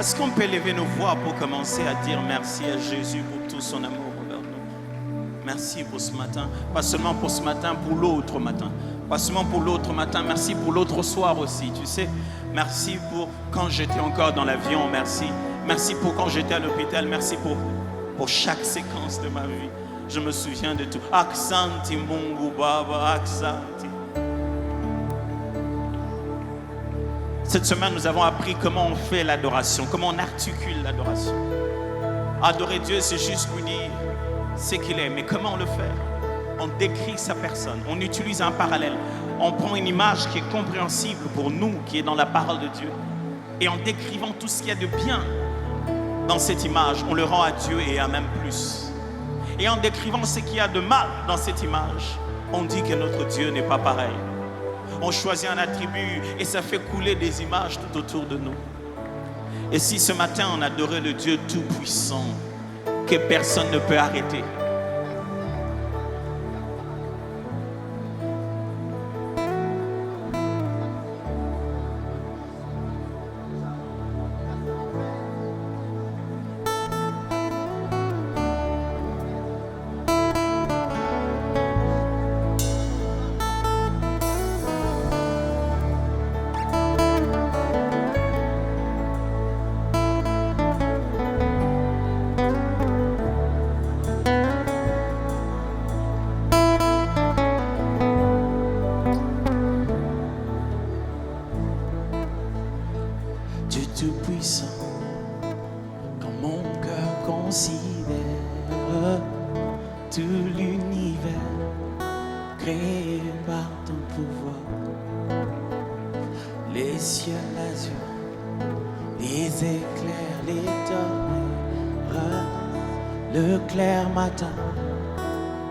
Est-ce qu'on peut lever nos voix pour commencer à dire merci à Jésus pour tout son amour envers nous? Merci pour ce matin. Pas seulement pour ce matin, pour l'autre matin. Pas seulement pour l'autre matin, merci pour l'autre soir aussi, tu sais. Merci pour quand j'étais encore dans l'avion, merci. Merci pour quand j'étais à l'hôpital, merci pour chaque séquence de ma vie. Je me souviens de tout. Aksanti Mungu Baba, Aksanti. Cette semaine, nous avons appris comment on fait l'adoration, comment on articule l'adoration. Adorer Dieu, c'est juste lui dire ce qu'il est, mais comment on le fait? On décrit sa personne, on utilise un parallèle, on prend une image qui est compréhensible pour nous, qui est dans la parole de Dieu. Et en décrivant tout ce qu'il y a de bien dans cette image, on le rend à Dieu et à même plus. Et en décrivant ce qu'il y a de mal dans cette image, on dit que notre Dieu n'est pas pareil. On choisit un attribut et ça fait couler des images tout autour de nous. Et si ce matin on adorait le Dieu tout-puissant, que personne ne peut arrêter,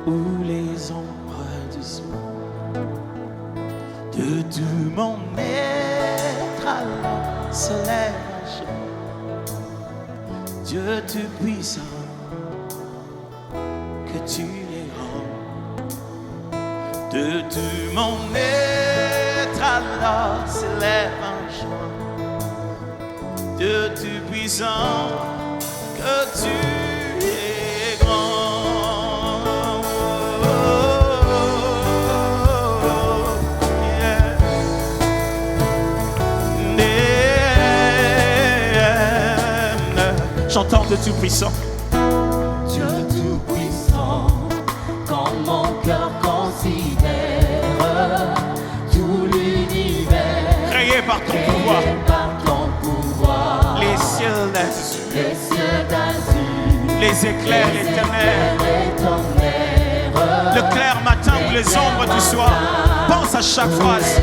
ou les ombres du soir, de tout mon être alors se lève un jour. Dieu tout-puissant, que tu es grand. De tout mon être alors se lève un jour. Dieu tout-puissant, que tu es grand. J'entends de tout-puissant. Dieu tout-puissant, quand mon cœur considère tout l'univers, Créé par ton pouvoir, les cieux d'azur, les éclairs éternels, le clair matin ou les ombres du soir. Pense à chaque phrase.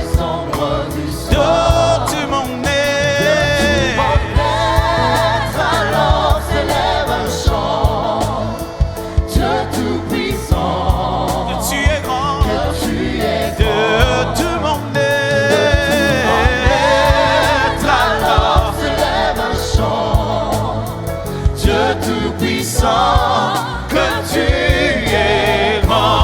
De tout mon être. Alors s'élève un chant, Dieu tout-puissant, Que tu es grand, que tu es de tout mon être. alors s'élève un chant, Dieu tout-puissant, Que tu es grand.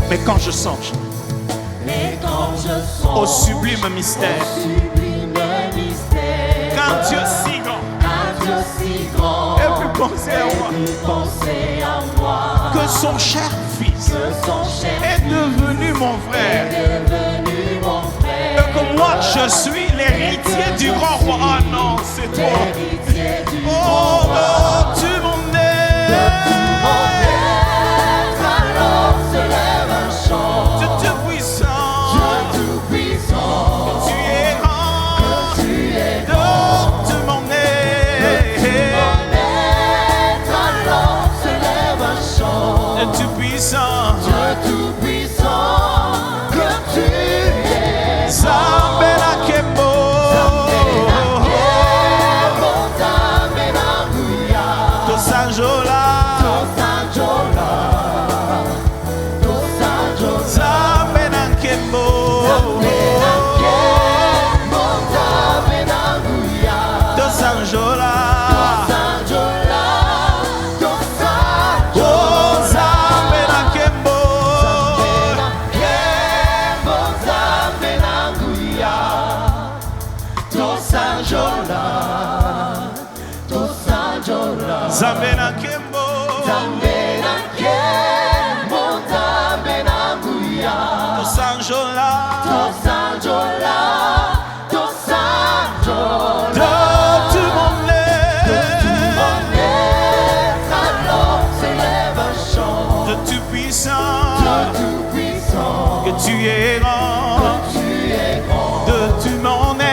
Mais quand je songe et quand je songe au sublime mystère, sublime mystère, qu'un Dieu si grand un Dieu si grand, ait pu penser à moi, ait pu penser à moi, que son cher fils que son cher est devenu mon frère, est devenu mon frère, et que moi je suis l'héritier du grand roi. Ah non, c'est toi. l'héritier du Oh grand roi. non, tu m'en Mon es. être alors se lève un chant, Dieu tout-puissant, Dieu tout-puissant, tu es grand, tu es donc tu m'en es. mon être alors se lève un chant, Dieu tout-puissant, Dieu tout-puissant, que tu es Sabela Kembo. Tosanjola, Sabela Kembo. Tosanjola, oh Nzambe na nkembo. Nzambe na nkembo, Nzambe na nguya. Tosanjola. Tosanjola, tosanjola. De tout mon être. De tout mon être, alors s'élève un chant. De tout puissant. De tout puissant. Que tu es grand. Que tu es grand. De tout mon être.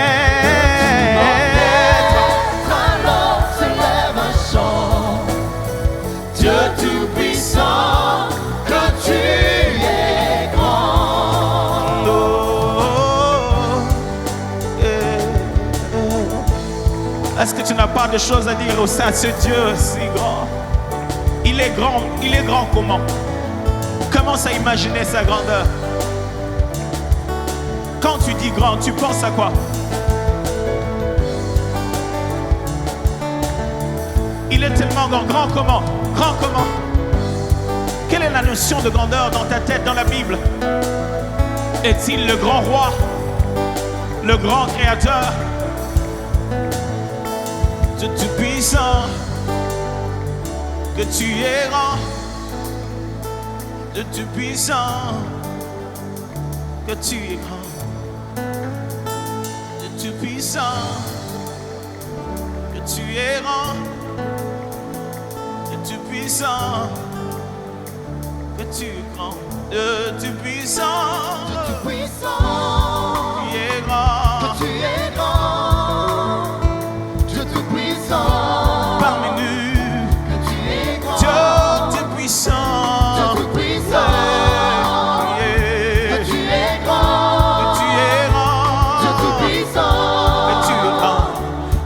Alors s'élève un chant. Dieu tout-puissant, que tu es grand. Oh, yeah. Est-ce que tu n'as pas de choses à dire au sein de ce Dieu si grand? Il est grand comment? Commence à imaginer sa grandeur. Quand tu dis grand, tu penses à quoi? Il est tellement grand. Grand comment? Grand comment? Quelle est la notion de grandeur dans ta tête, dans la Bible? Est-il le grand roi? Le grand créateur? De tout puissant? Que tu es grand? De tout puissant? Que tu es grand? De tout puissant? Que tu es grand? De tout puissant? Que tu es grand? De tout puissant? Tout puissant, Tu es grand. que tu es grand. Dieu tout-puissant, Parmi nous, que tu es grand. Dieu tout-puissant. Dieu tout-puissant, Yeah. que tu es grand. Que tu es Dieu grand. tout-puissant, Que tu es grand.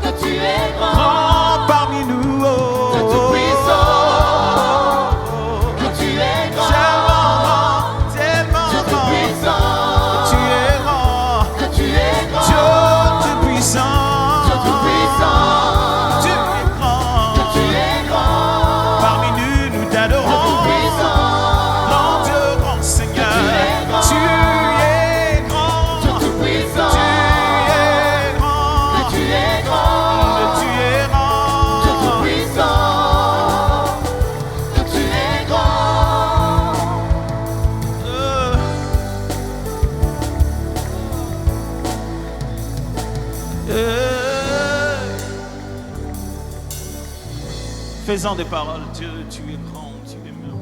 que tu es grand. Grand parmi nous. Oh. Dieu tout-puissant, que tu es Tellement grand. grand. Tellement Dieu grand. tout-puissant, Tu es grand. que tu es grand. Dieu tout-puissant. Dieu tout-puissant, Tu es grand. que tu es grand. Parmi nous, nous Dieu t'adorons. tout-puissant, Grand Dieu, grand Seigneur. Que tu es grand. Tu es grand. Dieu tout-puissant, Tu es grand. que tu es grand. Que tu es grand. Dieu tout-puissant, que tu es grand. Faisant des paroles, Dieu, tu es grand, tu es merveilleux.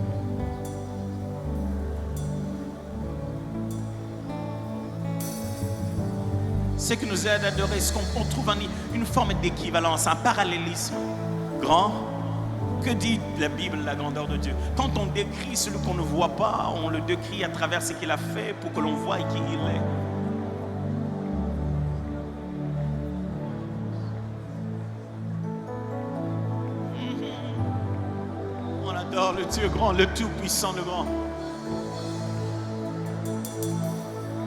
Ce qui nous aide à adorer, ce qu'on trouve une forme d'équivalence, un parallélisme grand. Que dit la Bible, la grandeur de Dieu? Quand on décrit celui qu'on ne voit pas, on le décrit à travers ce qu'il a fait pour que l'on voie qui il est. On adore le Dieu grand, le tout-puissant, le grand.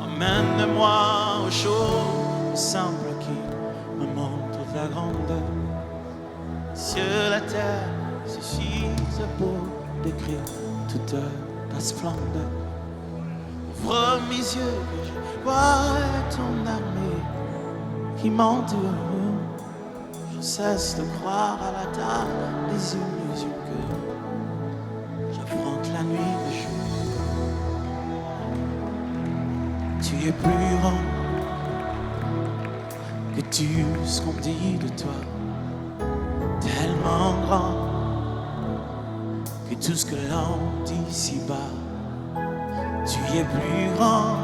Emmène-moi aux choses simples qui me montrent ta grandeur. Cieux, la terre suffisent pour décrire toute ta splendeur. Ouvre mes yeux que je vois ton armée qui m'entoure. Je cesse de croire à la table des illusions que j'affronte la nuit et le jour. Tu es plus grand que tout ce qu'on dit de toi, tellement grand que tout ce que l'on dit ici-bas. Tu es plus grand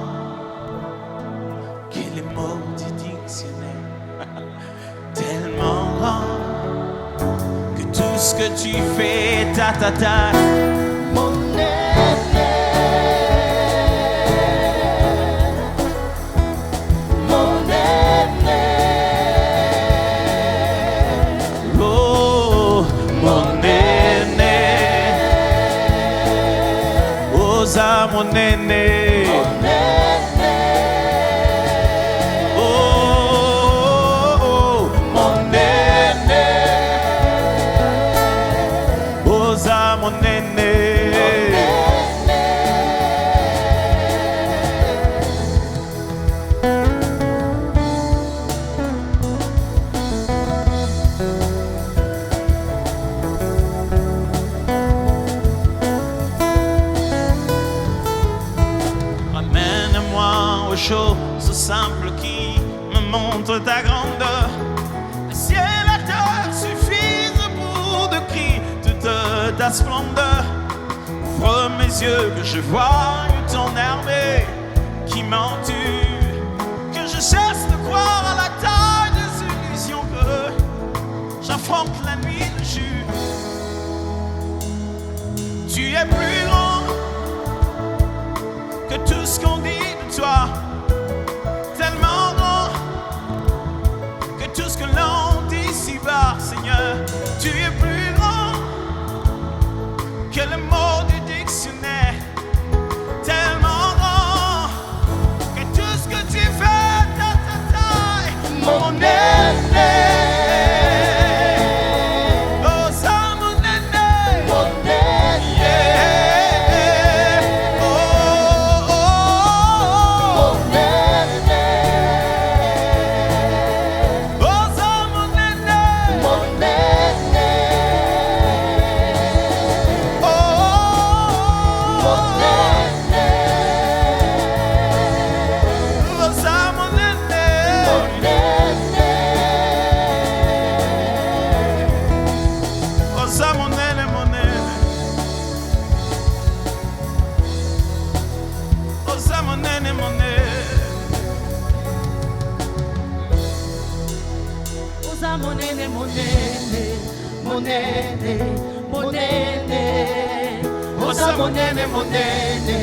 que les mots du dictionnaire, tellement grand que tout ce que tu fais, ta. Mon aîné, mon aîné, Oh, mon aîné, osa mon aîné. mon aîné, Oh, mon aîné, osa mon aîné. ta splendeur. Ouvre mes yeux que je voie ton armée qui m'entoure. Que je cesse de croire à la taille des illusions que j'affronte la nuit le jour. Tu es plus grand que tout ce qu'on dit de toi. Tellement grand que tout ce que l'on dit ici-bas, Seigneur. Tu es plus grand que le mot du dictionnaire. Tellement grand que tout ce que tu fais dans ta taille, mon aîné. Oh, ça, mon aîné. Mon aîné. Yeah. Oh, oh, oh. Mon aîné. Oh, ça, mon aîné. Mon aîné. Oh, Mon aîné. oh, ça, mon aîné. Mon aîné. Oh, ça, mon aîné, mon aîné. Oh, ça, mon aîné, mon aîné. Osa mon aîné, mon aîné, mon aîné, mon aîné. Osa mon aîné, mon aîné,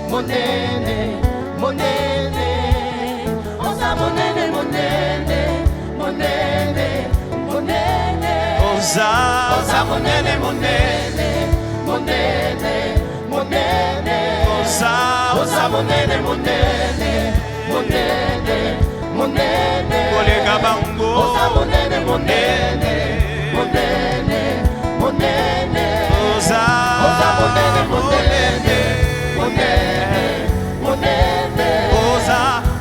mon aîné, mon aîné. Osa mon aîné, mon aîné, mon aîné, mon aîné. Osa mon aîné, mon aîné, mon aîné, mon aîné. Osa mon aîné, mon aîné, mon aîné, mon aîné. Olega bango. Osa mon aîné, mon aîné, mon aîné, mon aîné. Osa mon aîné, mon aîné, mon aîné, mon aîné.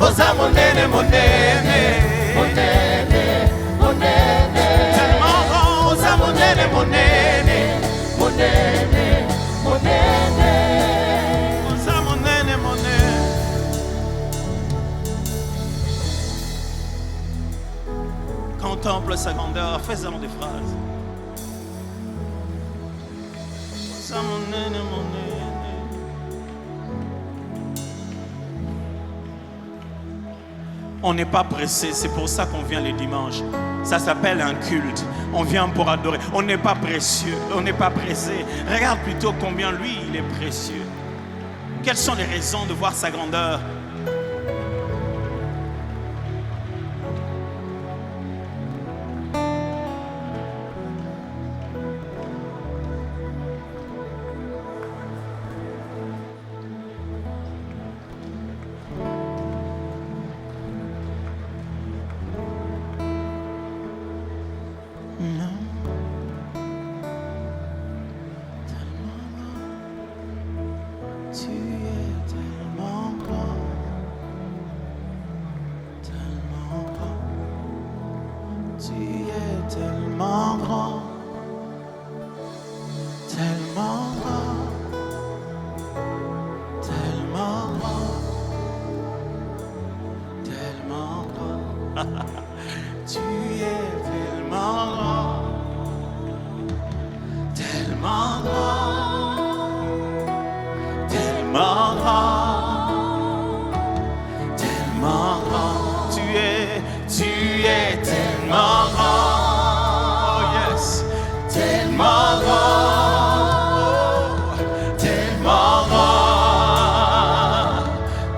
Osa mon aîné, mon aîné. mon aîné, mon aîné. Tellement grand. Osa mon aîné, mon aîné. Mon aîné, mon aîné. Osa mon aîné, mon aîné. Contemple sa grandeur, fais-en des phrases. Osa mon aîné, mon aîné. On n'est pas pressé, c'est pour ça qu'on vient les dimanches. Ça s'appelle un culte. On vient pour adorer. On n'est pas précieux, on n'est pas pressé. Regarde plutôt combien lui, il est précieux. Quelles sont les raisons de voir sa grandeur? Tu es tellement grand, tellement grand. Tu es tellement grand, tellement grand, tellement grand, tellement grand. Tu es tellement grand, tellement grand. Tellement grand, tellement grand, tu es tellement grand, oh yes, tellement grand, oh, tellement grand,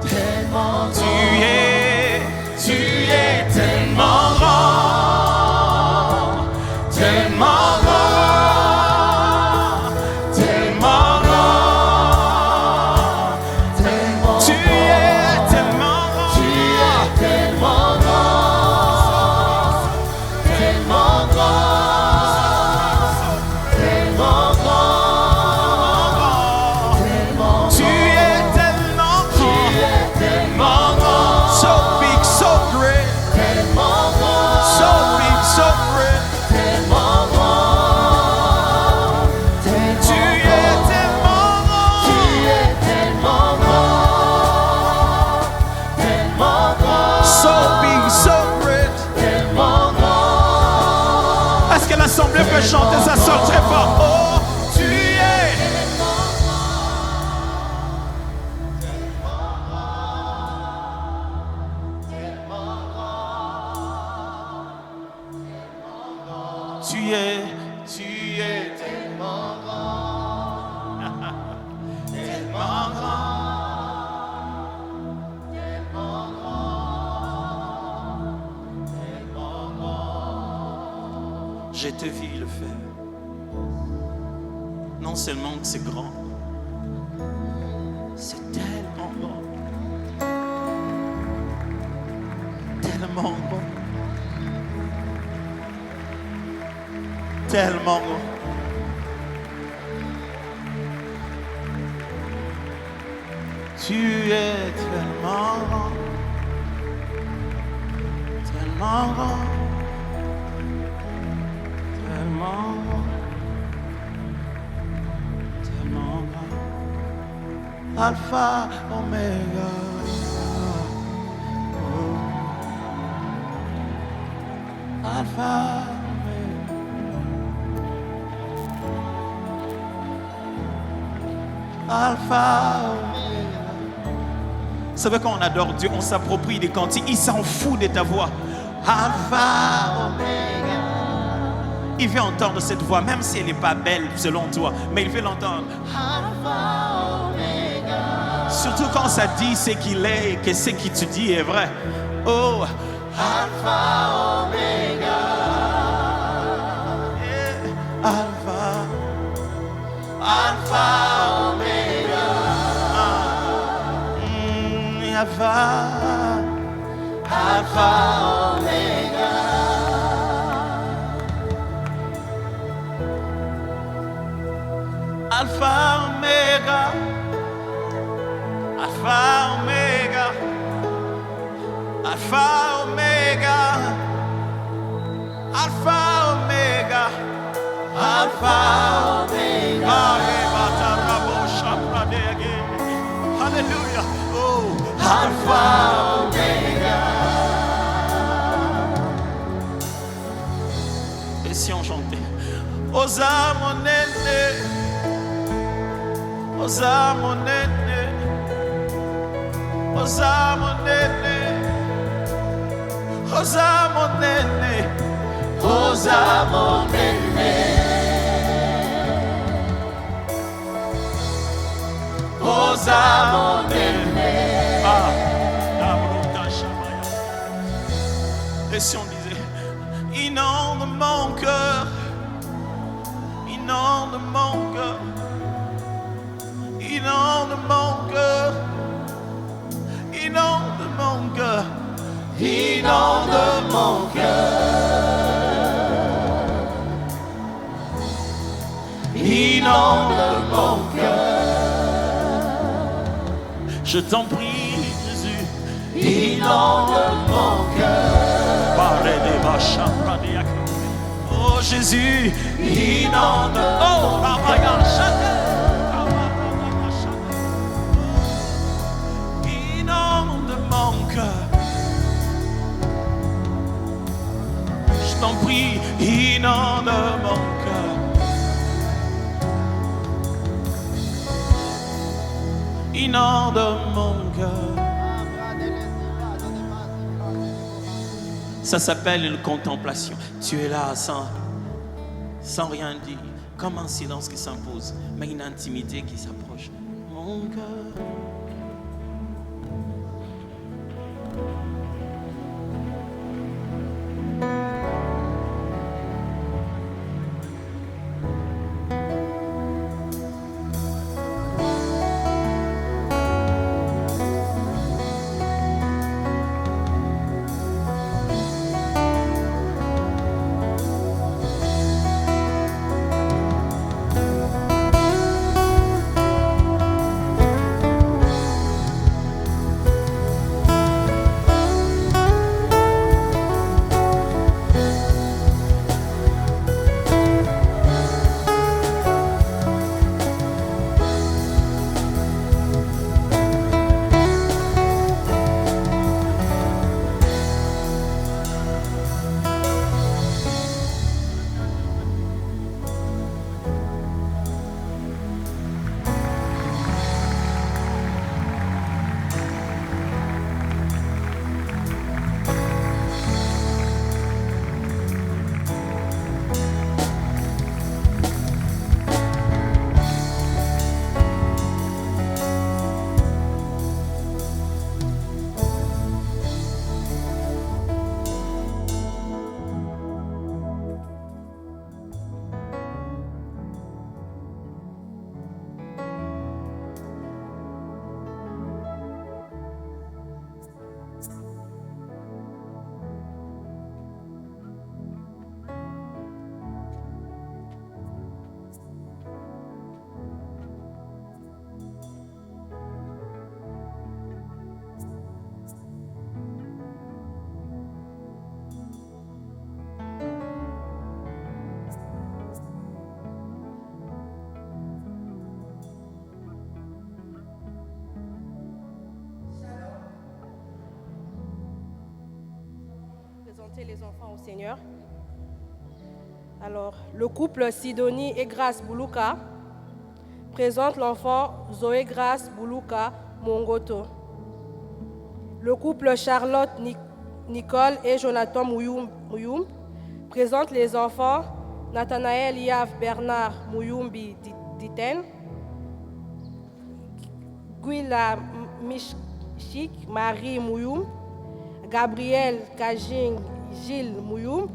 Tellement tu es tellement grand, tellement grand, tellement grand. Tu es tellement grand. Tu es tellement grand, tellement grand, tellement grand, tellement Tu es tellement Tu grand. es tellement grand, So big, so great. tellement grand, So big, so great. tellement grand, Tu tellement es tellement Tu grand. es tellement grand, tellement grand, So big, so great. tellement grand. Est-ce que l'assemblée peut chanter ça seule très fort? Oh, tu es Tu es tellement grand, tellement grand, tellement grand, tellement grand. Je te vis le faire. Non seulement que c'est grand, c'est tellement grand. Tellement grand. Tellement grand. Tu es tellement grand. Tellement grand. Tellement grand. Tellement grand. Alpha, Omega. Alpha, Alpha, Omega. Vous savez, quand on adore Dieu, on s'approprie des cantiques. Il s'en fout de ta voix. Alpha, Omega. Il veut entendre cette voix, même si elle n'est pas belle selon toi, mais il veut l'entendre. Alpha, Omega. Surtout quand ça dit ce qu'il est et que ce que tu dis est vrai. Oh, Alpha, Omega. Alpha, Alpha, Omega. Alpha, Alpha, Omega. Alpha, Omega, Alpha, Omega, Alpha, Omega, Alpha, Omega, Alpha, Omega. Hallelujah. Oh, Alpha, Omega. Et si on chantait? Osa mon nene, Osa mon nene, Osa mon nene, Osa mon nene, Osa mon nene. Osa mon nene. Ah, la bruta shabaya. Et si on disait, inonde mon cœur, inonde mon cœur, inonde mon cœur, inonde mon cœur, Inonde mon cœur. Inonde mon cœur. je t'en prie, Jésus. Inonde mon cœur. Oh Jésus, Inonde oh la inonde mon cœur. Je t'en prie, inonde mon cœur. Inonde mon cœur. Ça s'appelle une contemplation. Tu es là sans rien dire, comme un silence qui s'impose, mais une intimité qui s'approche. Mon cœur. présenter les enfants au Seigneur. Alors, le couple Sidonie et Grace Boulouka présente l'enfant Zoé Grace Boulouka Mongoto. Le couple Charlotte Nicole et Jonathan Mouyoum présente les enfants Nathanaël Yav Bernard Mouyumbi Diten, Guila Mishik Marie Mouyoum, Gabriel Kajing Gilles Mouyoum.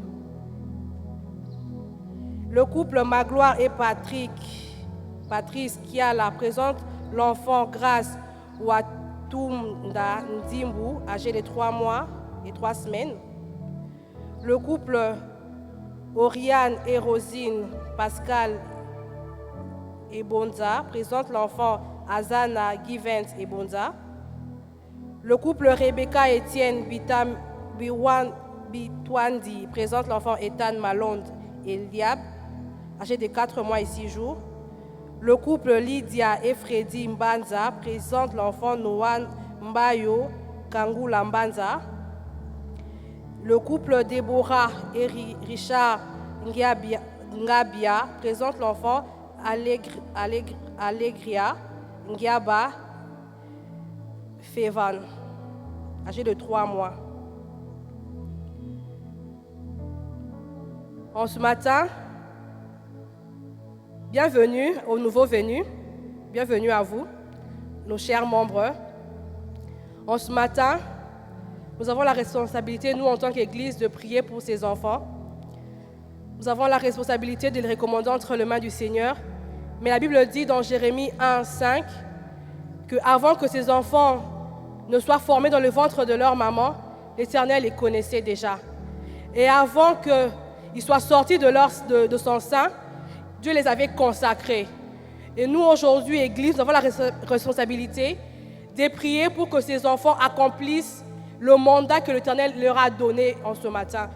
Le couple Magloire et Patrice Kiala présente l'enfant Grace Watumda Ndimbu, âgé de 3 mois et 3 semaines. Le couple Oriane et Rosine Pascal et Bonza présente l'enfant Azana Givens et Bonza. Le couple Rebecca et Étienne Bitwandi présente l'enfant Ethan Malonde et Liab, âgé de 4 mois et 6 jours. Le couple Lydia et Freddy Mbanza présente l'enfant Noan Mbayo Kangula Mbanza. Le couple Déborah et Richard Ngabia présente l'enfant Allegria Ngiaba Fevan, âgé de 3 mois. En ce matin, bienvenue aux nouveaux venus, bienvenue à vous, nos chers membres. En ce matin, nous avons la responsabilité, nous en tant qu'Église, de prier pour ces enfants. Nous avons la responsabilité de les recommander entre les mains du Seigneur. Mais la Bible dit dans Jérémie 1:5 qu'avant que ces enfants ne soient formés dans le ventre de leur maman, l'Éternel les connaissait déjà. Et avant qu'ils soient sortis de son sein, Dieu les avait consacrés. Et nous, aujourd'hui, Église, nous avons la responsabilité de prier pour que ces enfants accomplissent le mandat que l'Éternel leur a donné en ce matin.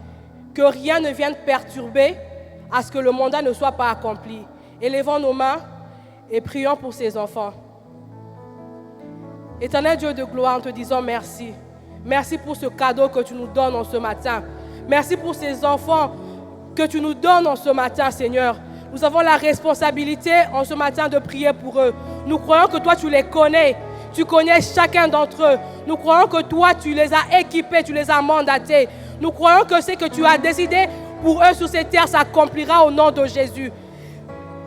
Que rien ne vienne perturber à ce que le mandat ne soit pas accompli. Élevons nos mains et prions pour ces enfants. Éternel Dieu de gloire, en te disant merci. Merci pour ce cadeau que tu nous donnes en ce matin. Merci pour ces enfants que tu nous donnes en ce matin, Seigneur. Nous avons la responsabilité en ce matin de prier pour eux. Nous croyons que toi, tu les connais. Tu connais chacun d'entre eux. Nous croyons que toi, tu les as équipés, tu les as mandatés. Nous croyons que ce que tu as décidé pour eux sur cette terre s'accomplira au nom de Jésus.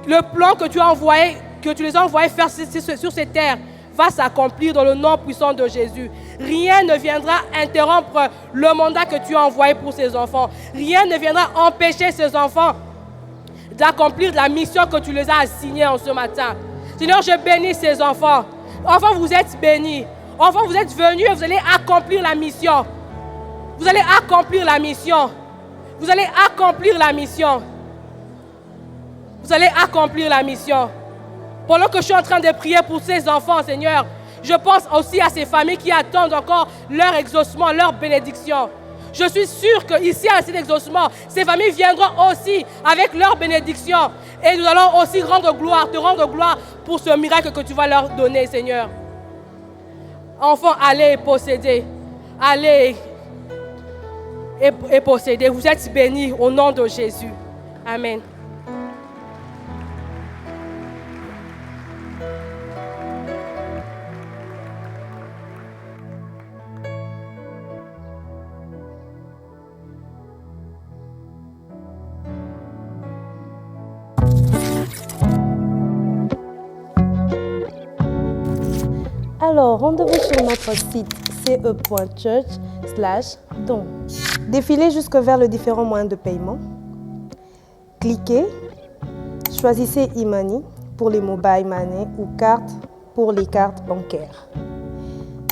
Le plan que tu as envoyé, que tu les as envoyés faire sur cette terre va s'accomplir dans le nom puissant de Jésus. Rien ne viendra interrompre le mandat que tu as envoyé pour ces enfants. Rien ne viendra empêcher ces enfants d'accomplir la mission que tu les as assignée en ce matin. Seigneur, je bénis ces enfants. Enfants, vous êtes bénis. Enfants, vous êtes venus et vous allez accomplir la mission. Vous allez accomplir la mission. Vous allez accomplir la mission. Vous allez accomplir la mission. Pendant que je suis en train de prier pour ces enfants, Seigneur, je pense aussi à ces familles qui attendent encore leur exaucement, leur bénédiction. Je suis sûr qu'ici, à cet exaucement, ces familles viendront aussi avec leur bénédiction. Et nous allons aussi te rendre gloire pour ce miracle que tu vas leur donner, Seigneur. Enfants, allez et possédez. Allez et possédez. Vous êtes bénis au nom de Jésus. Amen. Alors, rendez-vous sur notre site ce.church/don. Défilez jusque vers les différents moyens de paiement. Cliquez, choisissez e-money pour les mobile money ou carte pour les cartes bancaires.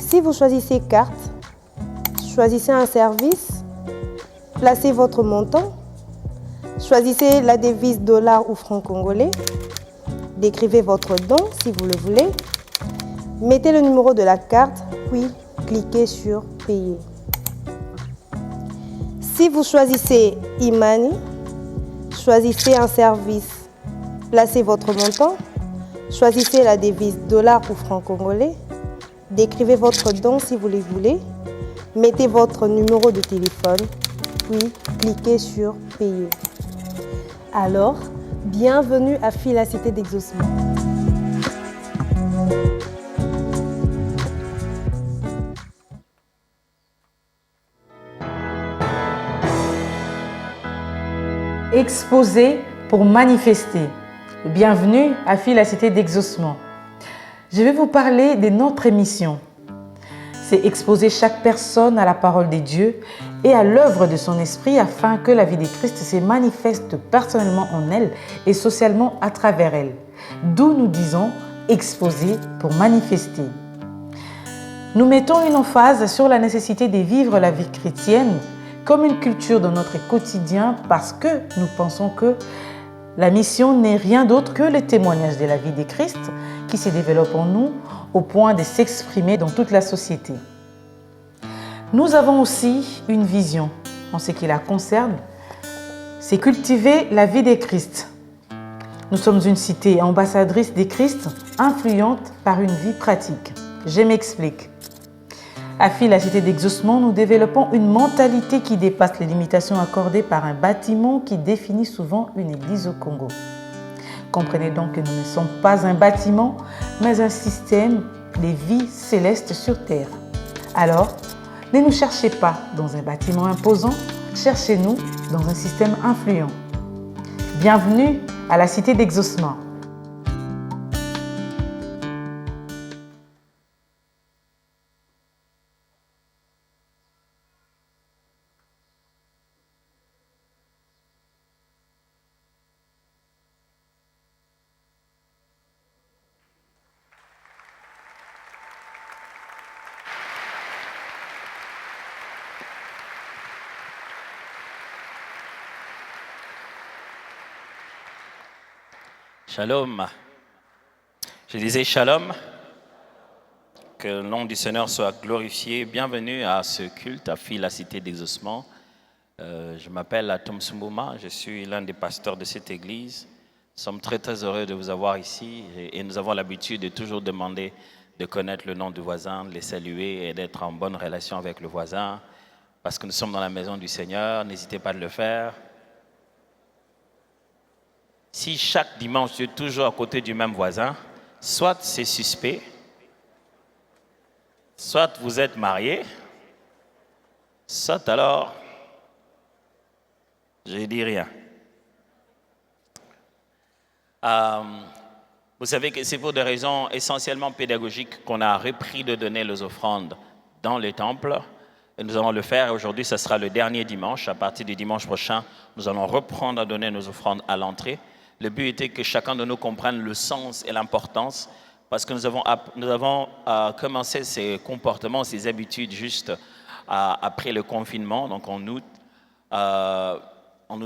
Si vous choisissez carte, choisissez un service, placez votre montant, choisissez la devise dollar ou franc congolais, décrivez votre don si vous le voulez. Mettez le numéro de la carte, puis cliquez sur « Payer ». Si vous choisissez e-money, choisissez un service, placez votre montant, choisissez la devise dollar ou franc congolais, décrivez votre don si vous le voulez, mettez votre numéro de téléphone, puis cliquez sur Payer. Alors, bienvenue à Fille la Cité d'Exaucement. Exposer pour manifester. Bienvenue à Fille la Cité d'Exaucement. Je vais vous parler de notre émission. C'est exposer chaque personne à la parole de Dieu et à l'œuvre de son esprit afin que la vie de Christ se manifeste personnellement en elle et socialement à travers elle. D'où nous disons exposer pour manifester. Nous mettons une emphase sur la nécessité de vivre la vie chrétienne comme une culture dans notre quotidien parce que nous pensons que la mission n'est rien d'autre que le témoignage de la vie de Christ qui se développe en nous au point de s'exprimer dans toute la société. Nous avons aussi une vision en ce qui la concerne, c'est cultiver la vie de Christ. Nous sommes une cité ambassadrice de Christ, influente par une vie pratique. Je m'explique. À Fille la Cité d'Exaucement, nous développons une mentalité qui dépasse les limitations accordées par un bâtiment qui définit souvent une église au Congo. Comprenez donc que nous ne sommes pas un bâtiment, mais un système de vie céleste sur terre. Alors, ne nous cherchez pas dans un bâtiment imposant, cherchez-nous dans un système influent. Bienvenue à la Cité d'Exaucement. Shalom. Je disais shalom. Que le nom du Seigneur soit glorifié. Bienvenue à ce culte à Fille la Cité d'Exaucement. Je m'appelle Atom Sumbouma, je suis l'un des pasteurs de cette église. Nous sommes très très heureux de vous avoir ici et nous avons l'habitude de toujours demander de connaître le nom du voisin, de les saluer et d'être en bonne relation avec le voisin parce que nous sommes dans la maison du Seigneur. N'hésitez pas à le faire. Si chaque dimanche, tu es toujours à côté du même voisin, soit c'est suspect, soit vous êtes marié, soit alors, je ne dis rien. Vous savez que c'est pour des raisons essentiellement pédagogiques qu'on a repris de donner les offrandes dans les temples. Et nous allons le faire. Aujourd'hui, ce sera le dernier dimanche. À partir du dimanche prochain, nous allons reprendre à donner nos offrandes à l'entrée. Le but était que chacun de nous comprenne le sens et l'importance parce que nous avons commencé ces comportements, ces habitudes juste après le confinement, donc en août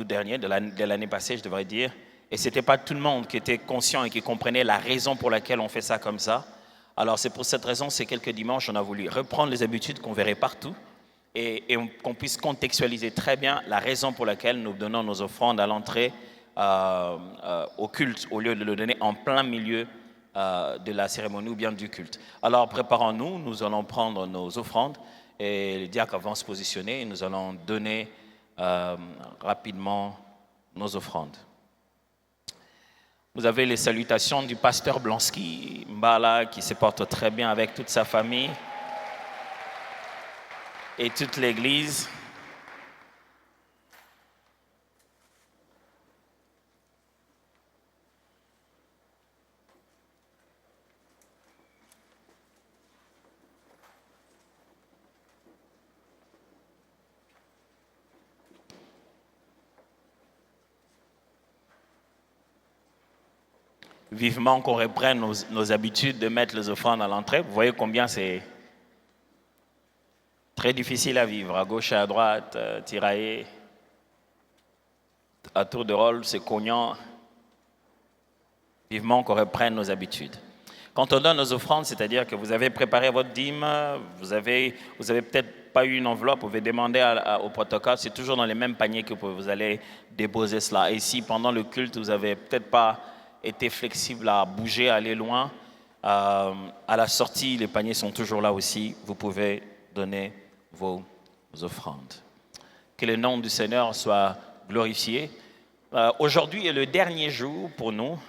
dernier, de l'année passée, je devrais dire. Et ce n'était pas tout le monde qui était conscient et qui comprenait la raison pour laquelle on fait ça comme ça. Alors c'est pour cette raison, ces quelques dimanches, on a voulu reprendre les habitudes qu'on verrait partout et qu'on puisse contextualiser très bien la raison pour laquelle nous donnons nos offrandes à l'entrée au culte, au lieu de le donner en plein milieu de la cérémonie ou bien du culte. Alors préparons-nous, nous allons prendre nos offrandes et les diacres vont se positionner et nous allons donner rapidement nos offrandes. Vous avez les salutations du pasteur Blansky Mbala qui se porte très bien avec toute sa famille et toute l'église. Vivement qu'on reprenne nos habitudes de mettre les offrandes à l'entrée. Vous voyez combien c'est très difficile à vivre, à gauche et à droite, tiraillé, à tour de rôle, c'est cognant. Vivement qu'on reprenne nos habitudes. Quand on donne nos offrandes, c'est-à-dire que vous avez préparé votre dîme, vous avez peut-être pas eu une enveloppe, vous pouvez demander au protocole, c'est toujours dans les mêmes paniers que vous allez déposer cela. Et si pendant le culte, vous n'avez peut-être pas été flexible à bouger, à aller loin, à la sortie, les paniers sont toujours là aussi. Vous pouvez donner vos offrandes. Que le nom du Seigneur soit glorifié. Aujourd'hui est le dernier jour pour nous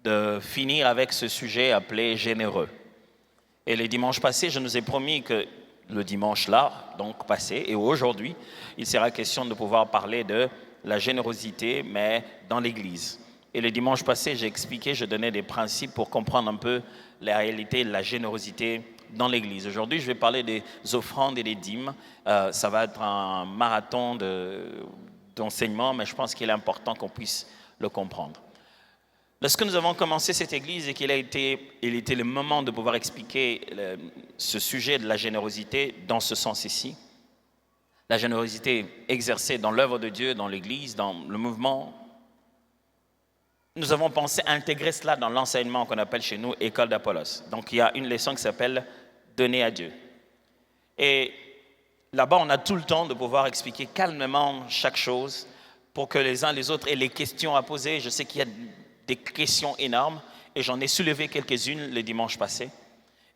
de finir avec ce sujet appelé généreux. Et le dimanche passé, je nous ai promis que le dimanche là, donc passé, et aujourd'hui, il sera question de pouvoir parler de la générosité, mais dans l'Église. Et le dimanche passé, j'ai expliqué, je donnais des principes pour comprendre un peu la réalité de la générosité dans l'Église. Aujourd'hui, je vais parler des offrandes et des dîmes. Ça va être un marathon d'enseignement, mais je pense qu'il est important qu'on puisse le comprendre. Lorsque nous avons commencé cette Église et il était le moment de pouvoir expliquer ce sujet de la générosité dans ce sens ici, la générosité exercée dans l'œuvre de Dieu, dans l'Église, dans le mouvement, nous avons pensé intégrer cela dans l'enseignement qu'on appelle chez nous École d'Apollos. Donc il y a une leçon qui s'appelle « Donner à Dieu ». Et là-bas, on a tout le temps de pouvoir expliquer calmement chaque chose pour que les uns les autres aient les questions à poser. Je sais qu'il y a des questions énormes et j'en ai soulevé quelques-unes le dimanche passé.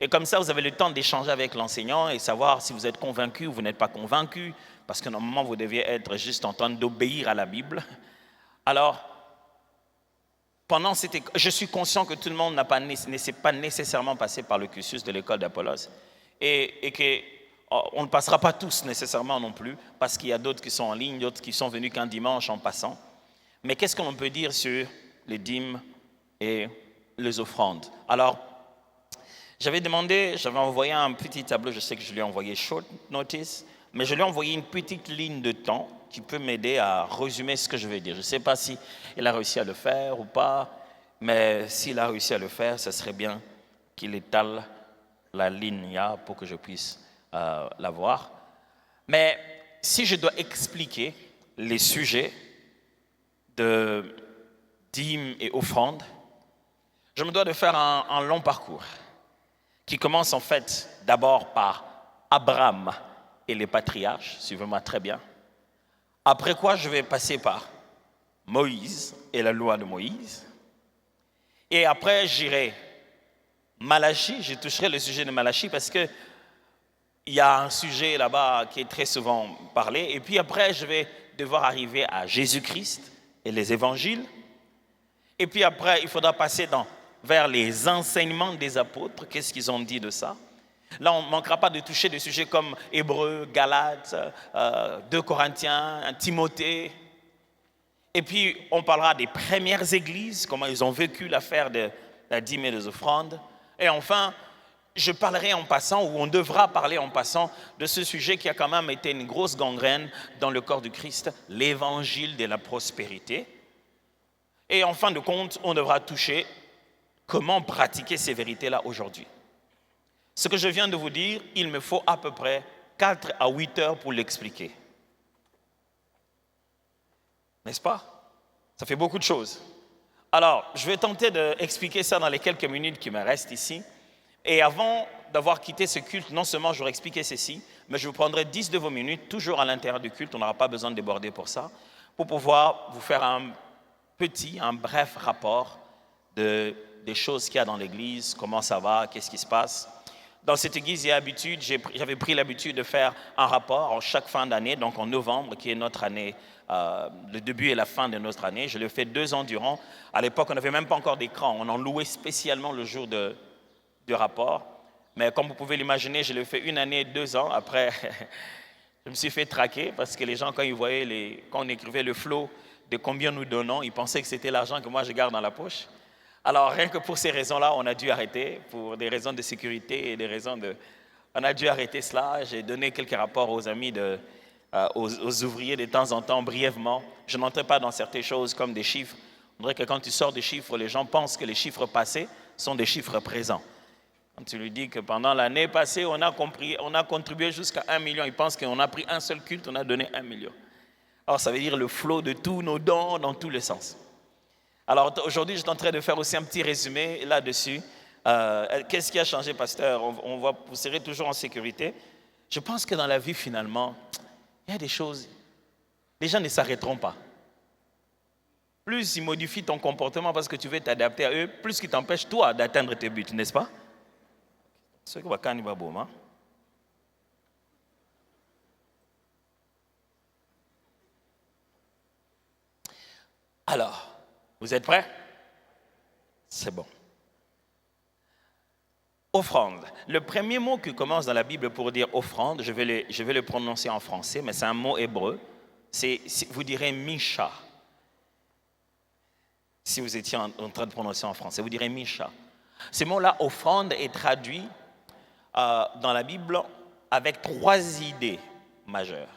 Et comme ça, vous avez le temps d'échanger avec l'enseignant et savoir si vous êtes convaincu ou vous n'êtes pas convaincu, parce que normalement, vous deviez être juste en train d'obéir à la Bible. Alors, je suis conscient que tout le monde ne s'est pas nécessairement passé par le cursus de l'école d'Apollos et qu'on ne passera pas tous nécessairement non plus, parce qu'il y a d'autres qui sont en ligne, d'autres qui sont venus qu'un dimanche en passant. Mais qu'est-ce qu'on peut dire sur les dîmes et les offrandes? Alors, j'avais envoyé un petit tableau, je sais que je lui ai envoyé short notice, mais je lui ai envoyé une petite ligne de temps qui peut m'aider à résumer ce que je vais dire. Je ne sais pas si il a réussi à le faire ou pas, mais s'il a réussi à le faire, ce serait bien qu'il étale la ligne là pour que je puisse la voir. Mais si je dois expliquer les sujets de dîmes et offrandes, je me dois de faire un long parcours qui commence en fait d'abord par Abraham et les patriarches, suivez-moi très bien. Après quoi, je vais passer par Moïse et la loi de Moïse. Et après, j'irai Malachie, je toucherai le sujet de Malachie parce qu'il y a un sujet là-bas qui est très souvent parlé. Et puis après, je vais devoir arriver à Jésus-Christ et les évangiles. Et puis après, il faudra passer vers les enseignements des apôtres. Qu'est-ce qu'ils ont dit de ça? Là, on ne manquera pas de toucher des sujets comme Hébreux, Galates, 2 Corinthiens, Timothée. Et puis, on parlera des premières églises, comment ils ont vécu l'affaire de la dîme et des offrandes. Et enfin, je parlerai en passant, ou on devra parler en passant, de ce sujet qui a quand même été une grosse gangrène dans le corps du Christ, l'évangile de la prospérité. Et en fin de compte, on devra toucher comment pratiquer ces vérités-là aujourd'hui. Ce que je viens de vous dire, il me faut à peu près 4 à 8 heures pour l'expliquer. N'est-ce pas? Ça fait beaucoup de choses. Alors, je vais tenter d'expliquer ça dans les quelques minutes qui me restent ici. Et avant d'avoir quitté ce culte, non seulement j'aurai expliqué ceci, mais je vous prendrai 10 de vos minutes, toujours à l'intérieur du culte, on n'aura pas besoin de déborder pour ça, pour pouvoir vous faire un bref rapport des choses qu'il y a dans l'Église, comment ça va, qu'est-ce qui se passe. Dans cette église, j'avais pris l'habitude de faire un rapport en chaque fin d'année, donc en novembre, qui est notre année, le début et la fin de notre année. Je l'ai fait 2 ans durant. À l'époque, on n'avait même pas encore d'écran. On en louait spécialement le jour du rapport. Mais comme vous pouvez l'imaginer, je l'ai fait 1 année, 2 ans. Après, je me suis fait traquer parce que les gens, quand ils voyaient, quand on écrivait le flot de combien nous donnons, ils pensaient que c'était l'argent que moi je garde dans la poche. Alors, rien que pour ces raisons-là, on a dû arrêter, pour des raisons de sécurité et des raisons on a dû arrêter cela. J'ai donné quelques rapports aux amis, aux ouvriers de temps en temps, brièvement. Je n'entrais pas dans certaines choses comme des chiffres. On dirait que quand tu sors des chiffres, les gens pensent que les chiffres passés sont des chiffres présents. Quand tu lui dis que pendant l'année passée, on a contribué jusqu'à 1 million, ils pensent qu'on a pris un seul culte, on a donné 1 million. Alors, ça veut dire le flot de tous nos dons dans tous les sens. Alors aujourd'hui, je suis en train de faire aussi un petit résumé là-dessus. Qu'est-ce qui a changé, pasteur? Vous serez toujours en sécurité. Je pense que dans la vie, finalement, il y a des choses, les gens ne s'arrêteront pas. Plus ils modifient ton comportement parce que tu veux t'adapter à eux, plus ils t'empêchent, toi, d'atteindre tes buts, n'est-ce pas? Ce qui va quand même beau, hein? Alors, vous êtes prêts? C'est bon. Offrande. Le premier mot qui commence dans la Bible pour dire offrande, je vais le prononcer en français, mais c'est un mot hébreu. Vous direz Misha. Si vous étiez en train de prononcer en français, vous direz Misha. Ce mot-là, offrande, est traduit dans la Bible avec 3 idées majeures.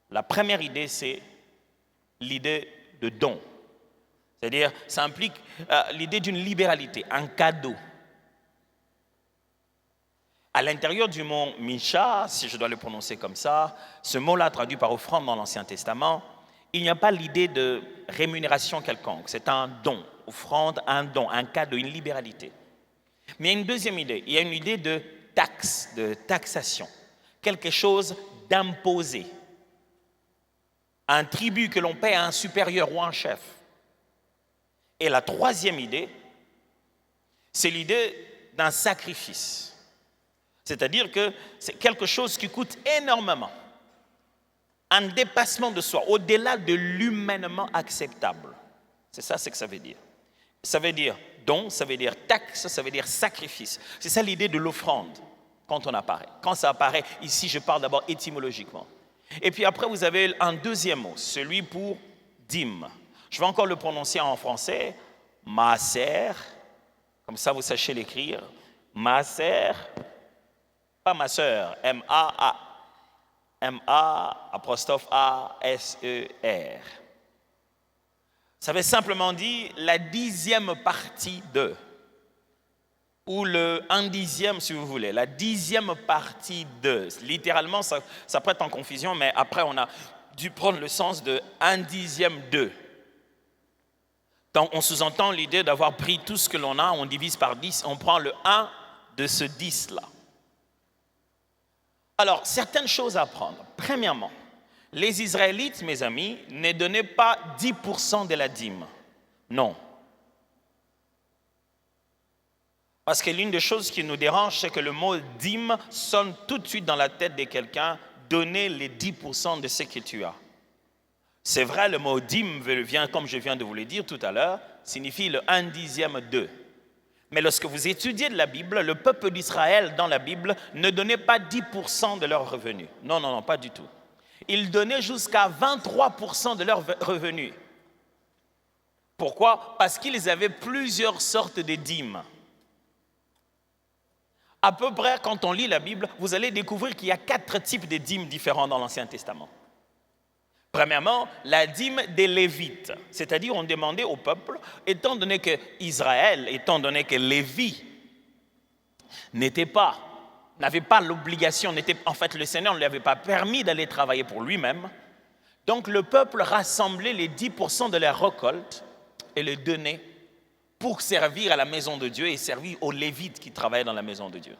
La première idée, c'est l'idée de don. C'est-à-dire, ça implique l'idée d'une libéralité, un cadeau. À l'intérieur du mot Misha, si je dois le prononcer comme ça, ce mot-là traduit par offrande dans l'Ancien Testament, il n'y a pas l'idée de rémunération quelconque. C'est un don, offrande, un don, un cadeau, une libéralité. Mais il y a une deuxième idée. Il y a une idée de taxe, de taxation. Quelque chose d'imposé. Un tribut que l'on paie à un supérieur ou un chef. Et la troisième idée, c'est l'idée d'un sacrifice. C'est-à-dire que c'est quelque chose qui coûte énormément. Un dépassement de soi, au-delà de l'humainement acceptable. C'est ça ce que ça veut dire. Ça veut dire don, ça veut dire taxe, ça veut dire sacrifice. C'est ça l'idée de l'offrande quand on apparaît. Quand ça apparaît, ici je parle d'abord étymologiquement. Et puis après vous avez un deuxième mot, celui pour dîme. Je vais encore le prononcer en français, maaser, comme ça vous sachez l'écrire. Maaser, pas ma sœur, M-A-apostrophe-A-S-E-R. Ça veut simplement dire la 10e partie de, ou le 1/10 si vous voulez, la 10e partie de. Littéralement, ça peut être en confusion, mais après on a dû prendre le sens de 1/10 de. Donc on sous-entend l'idée d'avoir pris tout ce que l'on a, on divise par 10, on prend le 1 de ce 10-là. Alors, certaines choses à prendre. Premièrement, les Israélites, mes amis, ne donnaient pas 10% de la dîme. Non. Parce que l'une des choses qui nous dérange, c'est que le mot dîme sonne tout de suite dans la tête de quelqu'un, donner les 10% de ce que tu as. C'est vrai, le mot dîme vient, comme je viens de vous le dire tout à l'heure, signifie le 1/10 de. Mais lorsque vous étudiez de la Bible, le peuple d'Israël dans la Bible ne donnait pas 10% de leurs revenus. Non, non, non, pas du tout. Ils donnaient jusqu'à 23% de leurs revenus. Pourquoi? Parce qu'ils avaient plusieurs sortes de dîmes. À peu près, quand on lit la Bible, vous allez découvrir qu'il y a 4 types de dîmes différents dans l'Ancien Testament. Premièrement, la dîme des Lévites, c'est-à-dire on demandait au peuple, étant donné que Israël, étant donné que Lévi n'avait pas l'obligation, en fait le Seigneur ne lui avait pas permis d'aller travailler pour lui-même, donc le peuple rassemblait les 10% de la récolte et les donnait pour servir à la maison de Dieu et servir aux Lévites qui travaillaient dans la maison de Dieu.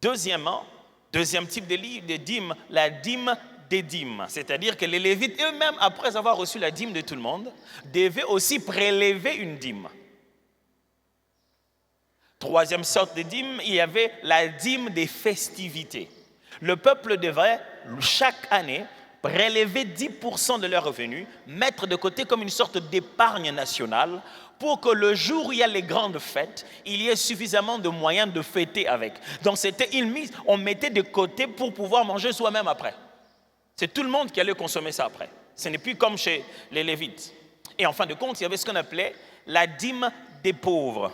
Deuxièmement, deuxième type de dîme, la dîme des dîmes, c'est-à-dire que les Lévites eux-mêmes, après avoir reçu la dîme de tout le monde, devaient aussi prélever une dîme. Troisième sorte de dîme, il y avait la dîme des festivités. Le peuple devrait, chaque année, prélever 10% de leurs revenus, mettre de côté comme une sorte d'épargne nationale pour que le jour où il y a les grandes fêtes, il y ait suffisamment de moyens de fêter avec. Donc c'était une mise, on mettait de côté pour pouvoir manger soi-même après. C'est tout le monde qui allait consommer ça après. Ce n'est plus comme chez les Lévites. Et en fin de compte, il y avait ce qu'on appelait la dîme des pauvres,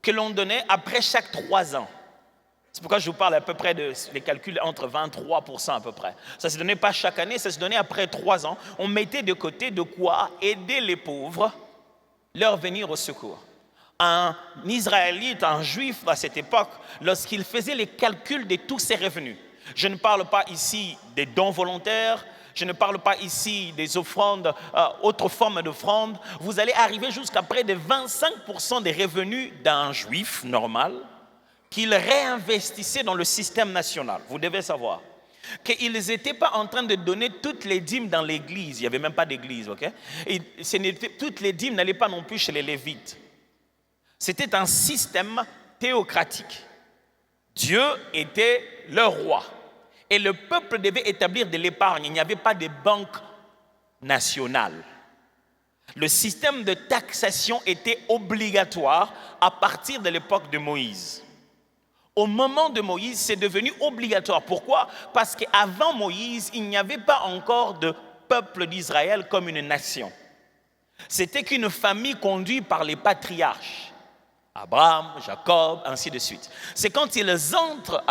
que l'on donnait après chaque 3 ans. C'est pourquoi je vous parle à peu près de les calculs entre 23% à peu près. Ça ne se donnait pas chaque année, ça se donnait après 3 ans. On mettait de côté de quoi aider les pauvres, leur venir au secours. Un Israélite, un Juif à cette époque, lorsqu'il faisait les calculs de tous ses revenus, je ne parle pas ici des dons volontaires, je ne parle pas ici des offrandes, autres formes d'offrandes. Vous allez arriver jusqu'à près de 25% des revenus d'un juif normal qu'il réinvestissait dans le système national. Vous devez savoir qu'ils n'étaient pas en train de donner toutes les dîmes dans l'église. Il n'y avait même pas d'église, ok? Et toutes les dîmes n'allaient pas non plus chez les Lévites. C'était un système théocratique. Dieu était le roi. Et le peuple devait établir de l'épargne. Il n'y avait pas de banque nationale. Le système de taxation était obligatoire à partir de l'époque de Moïse. Au moment de Moïse, c'est devenu obligatoire. Pourquoi? Parce qu'avant Moïse, il n'y avait pas encore de peuple d'Israël comme une nation. C'était qu'une famille conduite par les patriarches. Abraham, Jacob, ainsi de suite. C'est quand ils entrent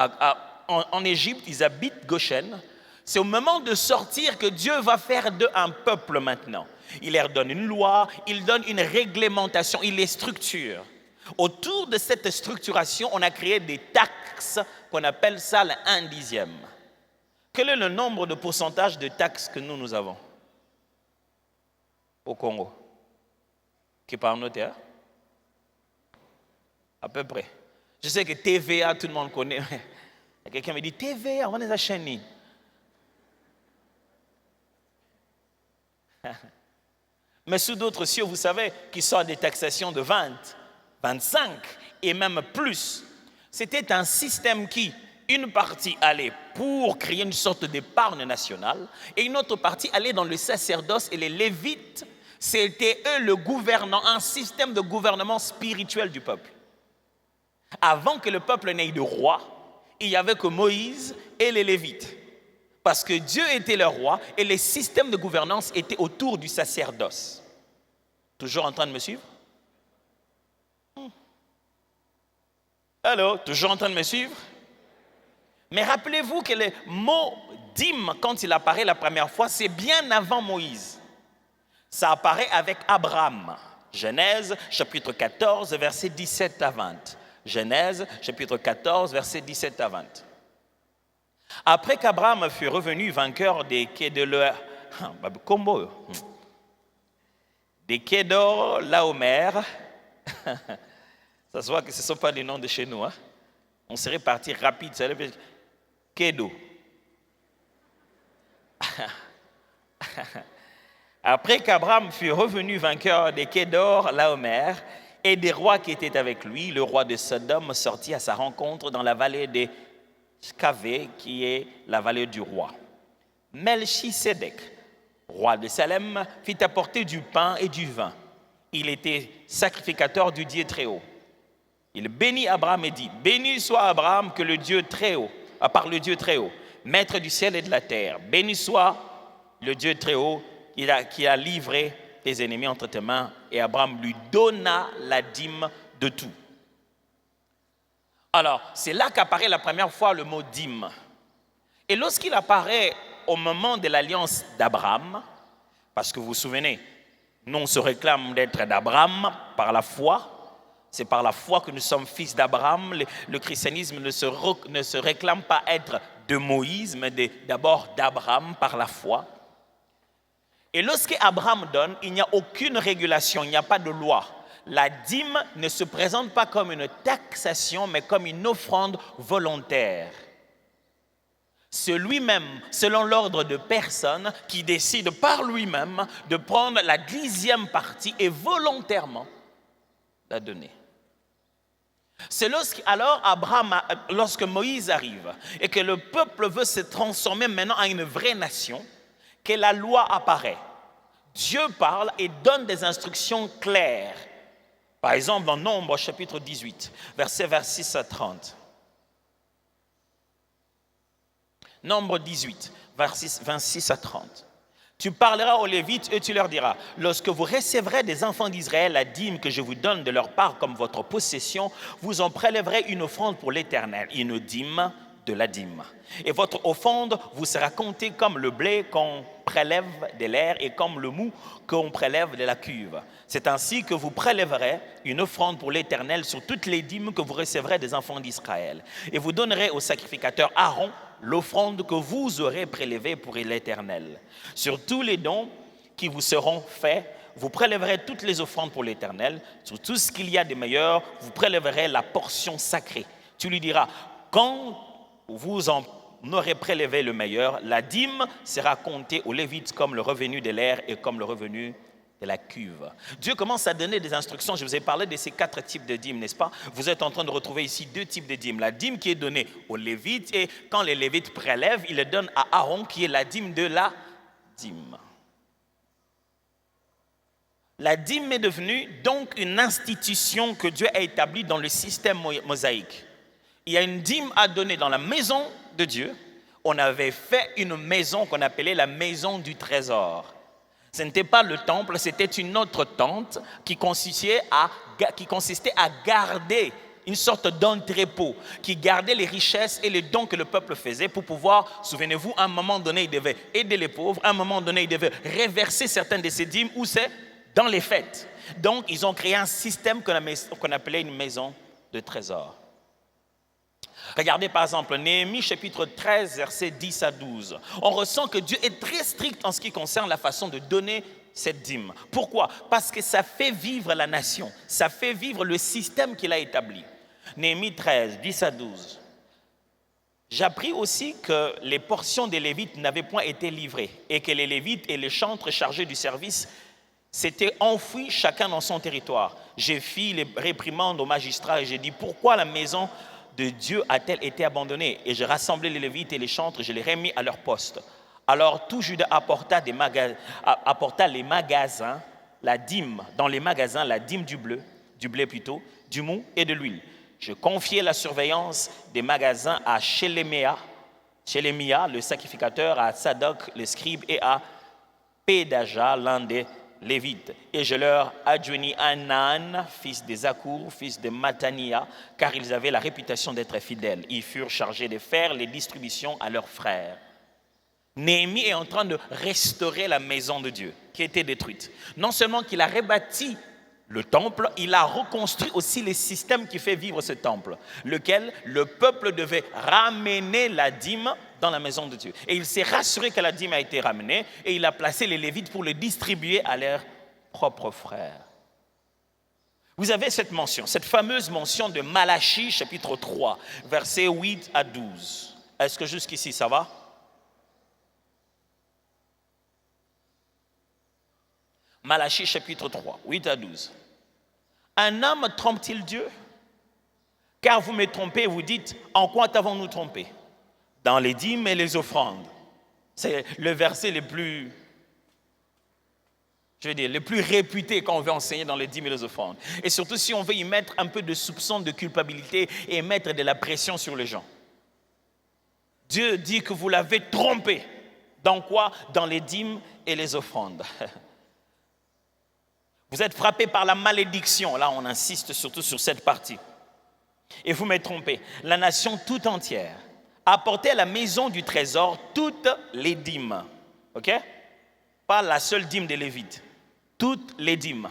en Égypte, ils habitent Goshen. C'est au moment de sortir que Dieu va faire d'eux un peuple maintenant. Il leur donne une loi, il donne une réglementation, il les structure. Autour de cette structuration, on a créé des taxes qu'on appelle ça le 1/10. Quel est le nombre de pourcentage de taxes que nous avons au Congo? Qui par notaire? À peu près. Je sais que TVA, tout le monde connaît. Quelqu'un me dit TVA, on est à Chény. Mais sous d'autres cieux, vous savez, qui sont à des taxations de 20, 25 et même plus. C'était un système qui, une partie allait pour créer une sorte d'épargne nationale et une autre partie allait dans le sacerdoce et les lévites. C'était eux le gouvernant, un système de gouvernement spirituel du peuple. Avant que le peuple n'ait de roi, il n'y avait que Moïse et les lévites. Parce que Dieu était le roi et les systèmes de gouvernance étaient autour du sacerdoce. Toujours en train de me suivre? Allô, toujours en train de me suivre? Mais rappelez-vous que le mot dîme, quand il apparaît la première fois, c'est bien avant Moïse. Ça apparaît avec Abraham. Genèse, chapitre 14, versets 17 à 20. Genèse, chapitre 14, versets 17 à 20. Après qu'Abraham fut revenu vainqueur des Kedor Laomer, ça se voit que ce ne sont pas les noms de chez nous. Hein? On serait parti rapide. Kedo. Après qu'Abraham fut revenu vainqueur des Kedor Laomer et des rois qui étaient avec lui, le roi de Sodome sortit à sa rencontre dans la vallée des Skavé, qui est la vallée du roi. Melchisédek, roi de Salem, fit apporter du pain et du vin. Il était sacrificateur du Dieu très haut. Il bénit Abraham et dit, béni soit Abraham que le Dieu très haut, par le Dieu très haut, maître du ciel et de la terre. Béni soit le Dieu très haut qui a livré tes ennemis entre tes mains. Et Abraham lui donna la dîme de tout. Alors, c'est là qu'apparaît la première fois le mot dîme. Et lorsqu'il apparaît au moment de l'alliance d'Abraham, parce que vous vous souvenez, nous on se réclame d'être d'Abraham par la foi, c'est par la foi que nous sommes fils d'Abraham. Le christianisme ne se réclame pas être de Moïse, mais d'abord d'Abraham par la foi. Et lorsqu'Abraham donne, il n'y a aucune régulation, il n'y a pas de loi. La dîme ne se présente pas comme une taxation, mais comme une offrande volontaire. C'est lui-même, selon l'ordre de personne, qui décide par lui-même de prendre la 10e partie et volontairement la donner. C'est lorsque Moïse arrive et que le peuple veut se transformer maintenant en une vraie nation, que la loi apparaît. Dieu parle et donne des instructions claires. Par exemple, dans Nombre, chapitre 18, versets 26 à 30. Nombre 18, versets 26 à 30. Tu parleras aux Lévites et tu leur diras, lorsque vous recevrez des enfants d'Israël la dîme que je vous donne de leur part comme votre possession, vous en prélèverez une offrande pour l'Éternel, une dîme de la dîme. Et votre offrande vous sera comptée comme le blé qu'on prélève de l'air et comme le mou qu'on prélève de la cuve. C'est ainsi que vous prélèverez une offrande pour l'Éternel sur toutes les dîmes que vous recevrez des enfants d'Israël. Et vous donnerez au sacrificateur Aaron l'offrande que vous aurez prélevée pour l'Éternel. Sur tous les dons qui vous seront faits, vous prélèverez toutes les offrandes pour l'Éternel. Sur tout ce qu'il y a de meilleur, vous prélèverez la portion sacrée. Tu lui diras, quand vous en aurez prélevé le meilleur, la dîme sera comptée aux Lévites comme le revenu de l'air et comme le revenu de la cuve. Dieu commence à donner des instructions. Je vous ai parlé de ces 4 types de dîmes, n'est-ce pas? Vous êtes en train de retrouver ici 2 types de dîmes. La dîme qui est donnée aux Lévites et quand les Lévites prélèvent, ils le donnent à Aaron qui est la dîme de la dîme. La dîme est devenue donc une institution que Dieu a établie dans le système mosaïque. Il y a une dîme à donner dans la maison de Dieu. On avait fait une maison qu'on appelait la maison du trésor. Ce n'était pas le temple, c'était une autre tente qui consistait à garder une sorte d'entrepôt, qui gardait les richesses et les dons que le peuple faisait pour pouvoir, souvenez-vous, à un moment donné, il devait aider les pauvres, à un moment donné, il devait reverser certaines de ces dîmes, où c'est dans les fêtes. Donc, ils ont créé un système qu'on appelait une maison de trésor. Regardez par exemple Néhémie chapitre 13, versets 10 à 12. On ressent que Dieu est très strict en ce qui concerne la façon de donner cette dîme. Pourquoi? Parce que ça fait vivre la nation, ça fait vivre le système qu'il a établi. Néhémie 13, 10 à 12. J'appris aussi que les portions des Lévites n'avaient point été livrées et que les Lévites et les chantres chargés du service s'étaient enfouis chacun dans son territoire. J'ai fait les réprimandes aux magistrats et j'ai dit pourquoi la maison de Dieu a-t-elle été abandonnée? Et j'ai rassemblé les Lévites et les chantres et je les remis à leur poste. Alors tout Juda apporta les magasins, la dîme, dans les magasins, la dîme du blé plutôt, du mou et de l'huile. Je confiai la surveillance des magasins à Shelemia, le sacrificateur, à Sadok, le scribe, et à Pédaja, l'un des Lévites. Et je leur adjoignis Anan, fils de Zakour, fils de Matania, car ils avaient la réputation d'être fidèles. Ils furent chargés de faire les distributions à leurs frères. Néhémie est en train de restaurer la maison de Dieu qui était détruite. Non seulement qu'il a rebâti le temple, il a reconstruit aussi les systèmes qui fait vivre ce temple, lequel le peuple devait ramener la dîme dans la maison de Dieu. Et il s'est rassuré que la dîme a été ramenée et il a placé les Lévites pour les distribuer à leurs propres frères. Vous avez cette mention, cette fameuse mention de Malachie chapitre 3, versets 8 à 12. Est-ce que jusqu'ici ça va? Malachie chapitre 3, 8 à 12. Un homme trompe-t-il Dieu? Car vous me trompez et vous dites, en quoi t'avons-nous trompé? Dans les dîmes et les offrandes. C'est le verset le plus réputé quand on veut enseigner dans les dîmes et les offrandes. Et surtout si on veut y mettre un peu de soupçon de culpabilité et mettre de la pression sur les gens. Dieu dit que vous l'avez trompé. Dans quoi? Dans les dîmes et les offrandes. Vous êtes frappé par la malédiction. Là, on insiste surtout sur cette partie. Et vous me trompez. La nation tout entière apportait à la maison du trésor toutes les dîmes. OK? Pas la seule dîme des Lévites. Toutes les dîmes.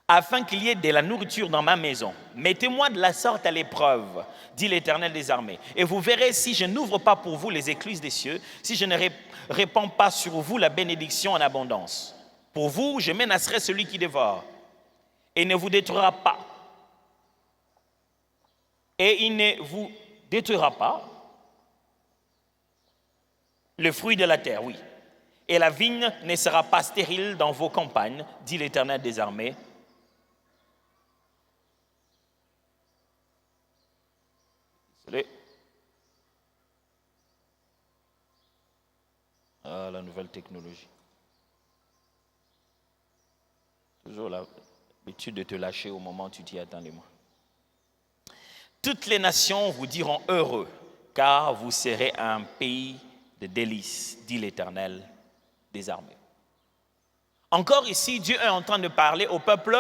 Afin qu'il y ait de la nourriture dans ma maison. Mettez-moi de la sorte à l'épreuve, dit l'Éternel des armées. Et vous verrez si je n'ouvre pas pour vous les écluses des cieux, si je ne répands pas sur vous la bénédiction en abondance. Pour vous, je menacerai celui qui dévore et ne vous détruira pas. Et il ne vous détruira pas le fruit de la terre, oui. Et la vigne ne sera pas stérile dans vos campagnes, dit l'Éternel des armées. Désolé. Ah, la nouvelle technologie. Toujours l'habitude de te lâcher au moment où tu t'y attends, moi. Toutes les nations vous diront heureux, car vous serez un pays de délices, dit l'Éternel des armées. Encore ici, Dieu est en train de parler au peuple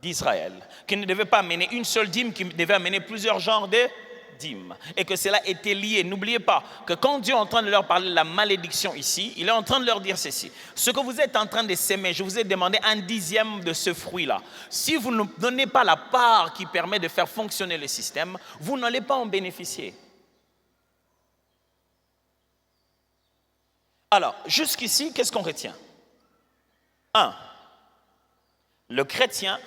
d'Israël, qui ne devait pas amener une seule dîme, qui devait amener plusieurs genres de dîmes, et que cela était lié. N'oubliez pas que quand Dieu est en train de leur parler de la malédiction ici, il est en train de leur dire ceci. Ce que vous êtes en train de s'aimer, je vous ai demandé 1/10 de ce fruit-là. Si vous ne donnez pas la part qui permet de faire fonctionner le système, vous n'allez pas en bénéficier. Alors, jusqu'ici, qu'est-ce qu'on retient? 1. Le chrétien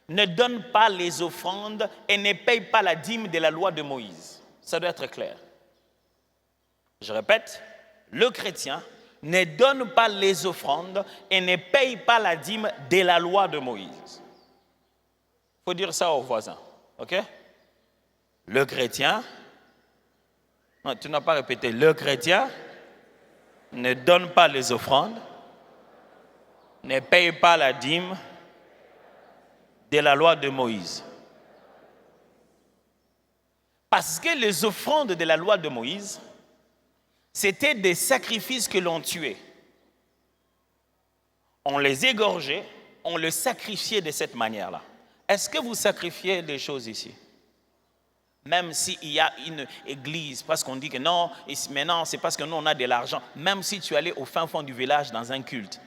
ne donne pas les offrandes et ne paye pas la dîme de la loi de Moïse. Ça doit être clair. Je répète, le chrétien ne donne pas les offrandes et ne paye pas la dîme de la loi de Moïse. Il faut dire ça aux voisins, ok? Le chrétien, non, tu n'as pas répété, le chrétien ne donne pas les offrandes ne paye pas la dîme de la loi de Moïse. Parce que les offrandes de la loi de Moïse, c'était des sacrifices que l'on tuait. On les égorgeait, on les sacrifiait de cette manière-là. Est-ce que vous sacrifiez des choses ici? Même s'il y a une église, parce qu'on dit que non, mais non, c'est parce que nous on a de l'argent. Même si tu allais au fin fond du village dans un culte,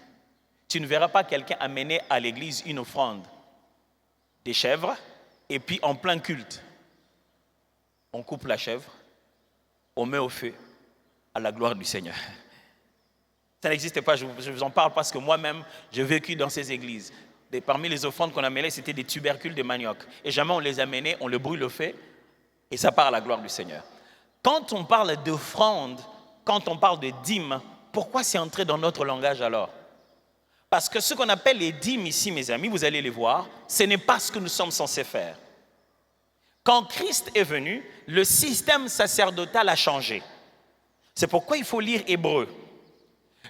tu ne verras pas quelqu'un amener à l'église une offrande, des chèvres, et puis en plein culte, on coupe la chèvre, on met au feu, à la gloire du Seigneur. Ça n'existe pas, je vous en parle parce que moi-même, j'ai vécu dans ces églises. Et parmi les offrandes qu'on amenait, c'était des tubercules de manioc. Et jamais on les amenait, on le brûle au feu, et ça part à la gloire du Seigneur. Quand on parle d'offrande, quand on parle de dîmes, pourquoi c'est entré dans notre langage alors? Parce que ce qu'on appelle les dîmes ici, mes amis, vous allez les voir, ce n'est pas ce que nous sommes censés faire. Quand Christ est venu, le système sacerdotal a changé. C'est pourquoi il faut lire Hébreu.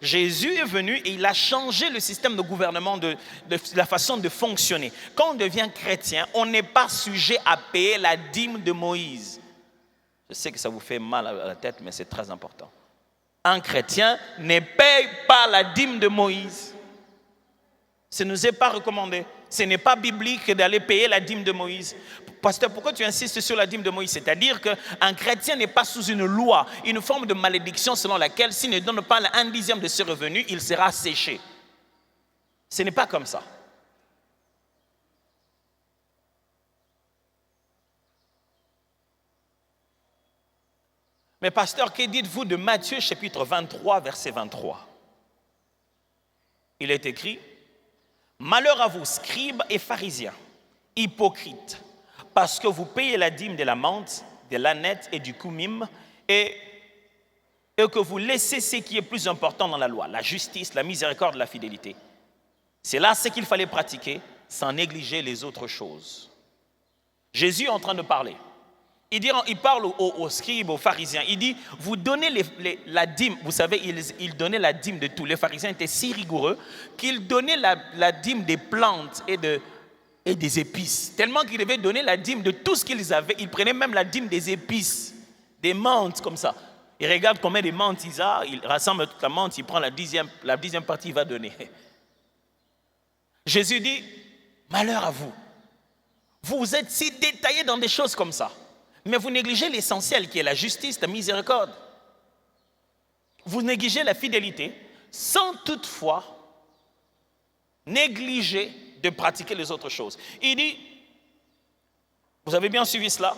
Jésus est venu et il a changé le système de gouvernement, de la façon de fonctionner. Quand on devient chrétien, on n'est pas sujet à payer la dîme de Moïse. Je sais que ça vous fait mal à la tête, mais c'est très important. Un chrétien ne paye pas la dîme de Moïse. Ce ne nous est pas recommandé. Ce n'est pas biblique d'aller payer la dîme de Moïse. Pasteur, pourquoi tu insistes sur la dîme de Moïse? C'est-à-dire qu'un chrétien n'est pas sous une loi, une forme de malédiction selon laquelle s'il ne donne pas un dixième de ses revenus, il sera séché. Ce n'est pas comme ça. Mais pasteur, que dites-vous de Matthieu chapitre 23, verset 23? Il est écrit: malheur à vous, scribes et pharisiens, hypocrites, parce que vous payez la dîme de la menthe, de l'ânette et du coumim, et que vous laissez ce qui est plus important dans la loi, la justice, la miséricorde, la fidélité. C'est là ce qu'il fallait pratiquer, sans négliger les autres choses. Jésus est en train de parler. Il parle aux scribes, aux pharisiens. Il dit, vous donnez la dîme. Vous savez, ils donnaient la dîme de tout. Les pharisiens étaient si rigoureux qu'ils donnaient la dîme des plantes et des épices. Tellement qu'ils devaient donner la dîme de tout ce qu'ils avaient. Ils prenaient même la dîme des épices, des menthes comme ça. Ils regardent combien de menthes ils ont. Ils rassemblent toute la menthe. Ils prennent la dixième partie, il va donner. Jésus dit, malheur à vous. Vous êtes si détaillés dans des choses comme ça. Mais vous négligez l'essentiel qui est la justice, la miséricorde. Vous négligez la fidélité sans toutefois négliger de pratiquer les autres choses. Il dit, vous avez bien suivi cela?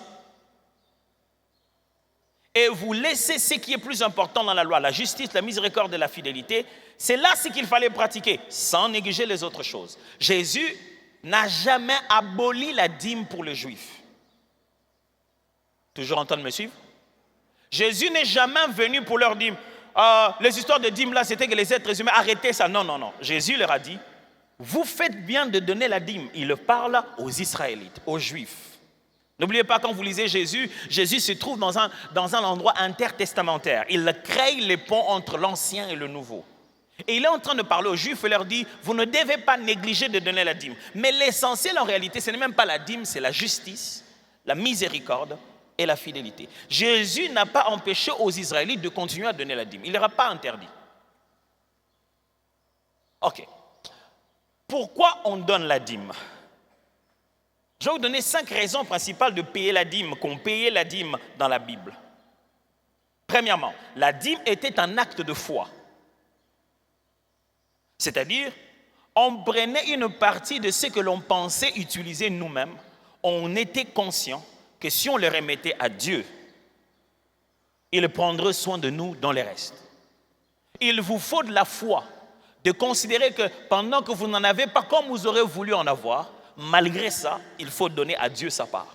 Et vous laissez ce qui est plus important dans la loi, la justice, la miséricorde et la fidélité. C'est là ce qu'il fallait pratiquer, sans négliger les autres choses. Jésus n'a jamais aboli la dîme pour les Juifs. Toujours en train de me suivre? Jésus n'est jamais venu pour leur dire, les histoires de dîme là, c'était que les êtres humains, arrêtez ça. Non, non, non. Jésus leur a dit, vous faites bien de donner la dîme. Il parle aux Israélites, aux Juifs. N'oubliez pas, quand vous lisez Jésus, Jésus se trouve dans un endroit intertestamentaire. Il crée les ponts entre l'ancien et le nouveau. Et il est en train de parler aux Juifs et leur dit, vous ne devez pas négliger de donner la dîme. Mais l'essentiel en réalité, ce n'est même pas la dîme, c'est la justice, la miséricorde et la fidélité. Jésus n'a pas empêché aux Israélites de continuer à donner la dîme. Il ne leur a pas interdit. Ok. Pourquoi on donne la dîme? Je vais vous donner 5 raisons principales de payer la dîme, qu'on payait la dîme dans la Bible. Premièrement, la dîme était un acte de foi. C'est-à-dire, on prenait une partie de ce que l'on pensait utiliser nous-mêmes. On était conscient que si on le remettait à Dieu, il prendrait soin de nous dans le reste. Il vous faut de la foi, de considérer que pendant que vous n'en avez pas comme vous aurez voulu en avoir, malgré ça, il faut donner à Dieu sa part.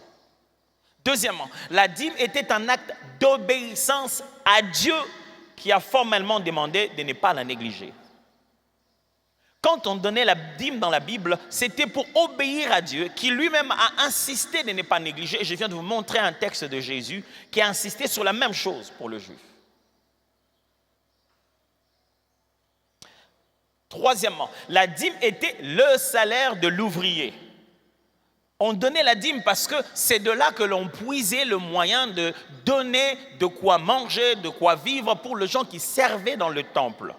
Deuxièmement, la dîme était un acte d'obéissance à Dieu qui a formellement demandé de ne pas la négliger. Quand on donnait la dîme dans la Bible, c'était pour obéir à Dieu, qui lui-même a insisté de ne pas négliger. Et je viens de vous montrer un texte de Jésus qui a insisté sur la même chose pour le Juif. Troisièmement, la dîme était le salaire de l'ouvrier. On donnait la dîme parce que c'est de là que l'on puisait le moyen de donner de quoi manger, de quoi vivre pour les gens qui servaient dans le temple.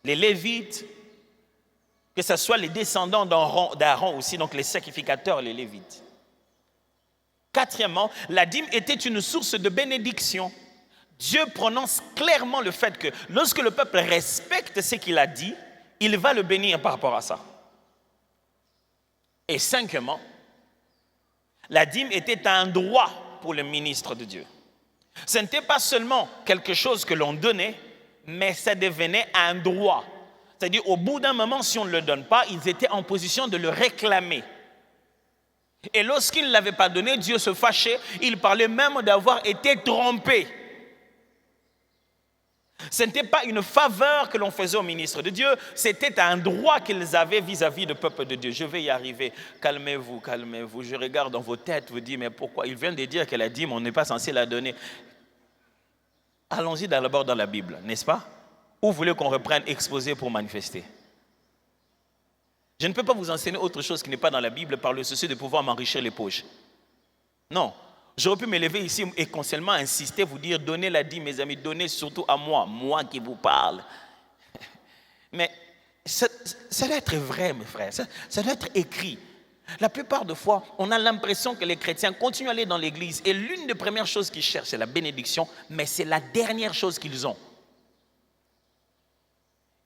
Les Lévites, que ce soit les descendants d'Aaron aussi, donc les sacrificateurs, les Lévites. Quatrièmement, la dîme était une source de bénédiction. Dieu prononce clairement le fait que lorsque le peuple respecte ce qu'il a dit, il va le bénir par rapport à ça. Et cinquièmement, la dîme était un droit pour le ministre de Dieu. Ce n'était pas seulement quelque chose que l'on donnait, mais ça devenait un droit. C'est-à-dire, au bout d'un moment, si on ne le donne pas, ils étaient en position de le réclamer. Et lorsqu'ils ne l'avaient pas donné, Dieu se fâchait. Il parlait même d'avoir été trompé. Ce n'était pas une faveur que l'on faisait au ministre de Dieu, c'était un droit qu'ils avaient vis-à-vis du peuple de Dieu. Je vais y arriver. Calmez-vous, calmez-vous. Je regarde dans vos têtes, vous dites, mais pourquoi? Il vient de dire que la dîme, on n'est pas censé la donner. Allons-y d'abord dans la Bible, n'est-ce pas? Ou voulez qu'on reprenne exposé pour manifester? Je ne peux pas vous enseigner autre chose qui n'est pas dans la Bible par le souci de pouvoir m'enrichir les poches. Non. J'aurais pu m'élever ici et seulement insister, vous dire, donnez la dîme, mes amis, donnez surtout à moi qui vous parle. Mais ça doit être vrai, mes frères, ça doit être écrit. La plupart des fois, on a l'impression que les chrétiens continuent à aller dans l'église et l'une des premières choses qu'ils cherchent, c'est la bénédiction, mais c'est la dernière chose qu'ils ont.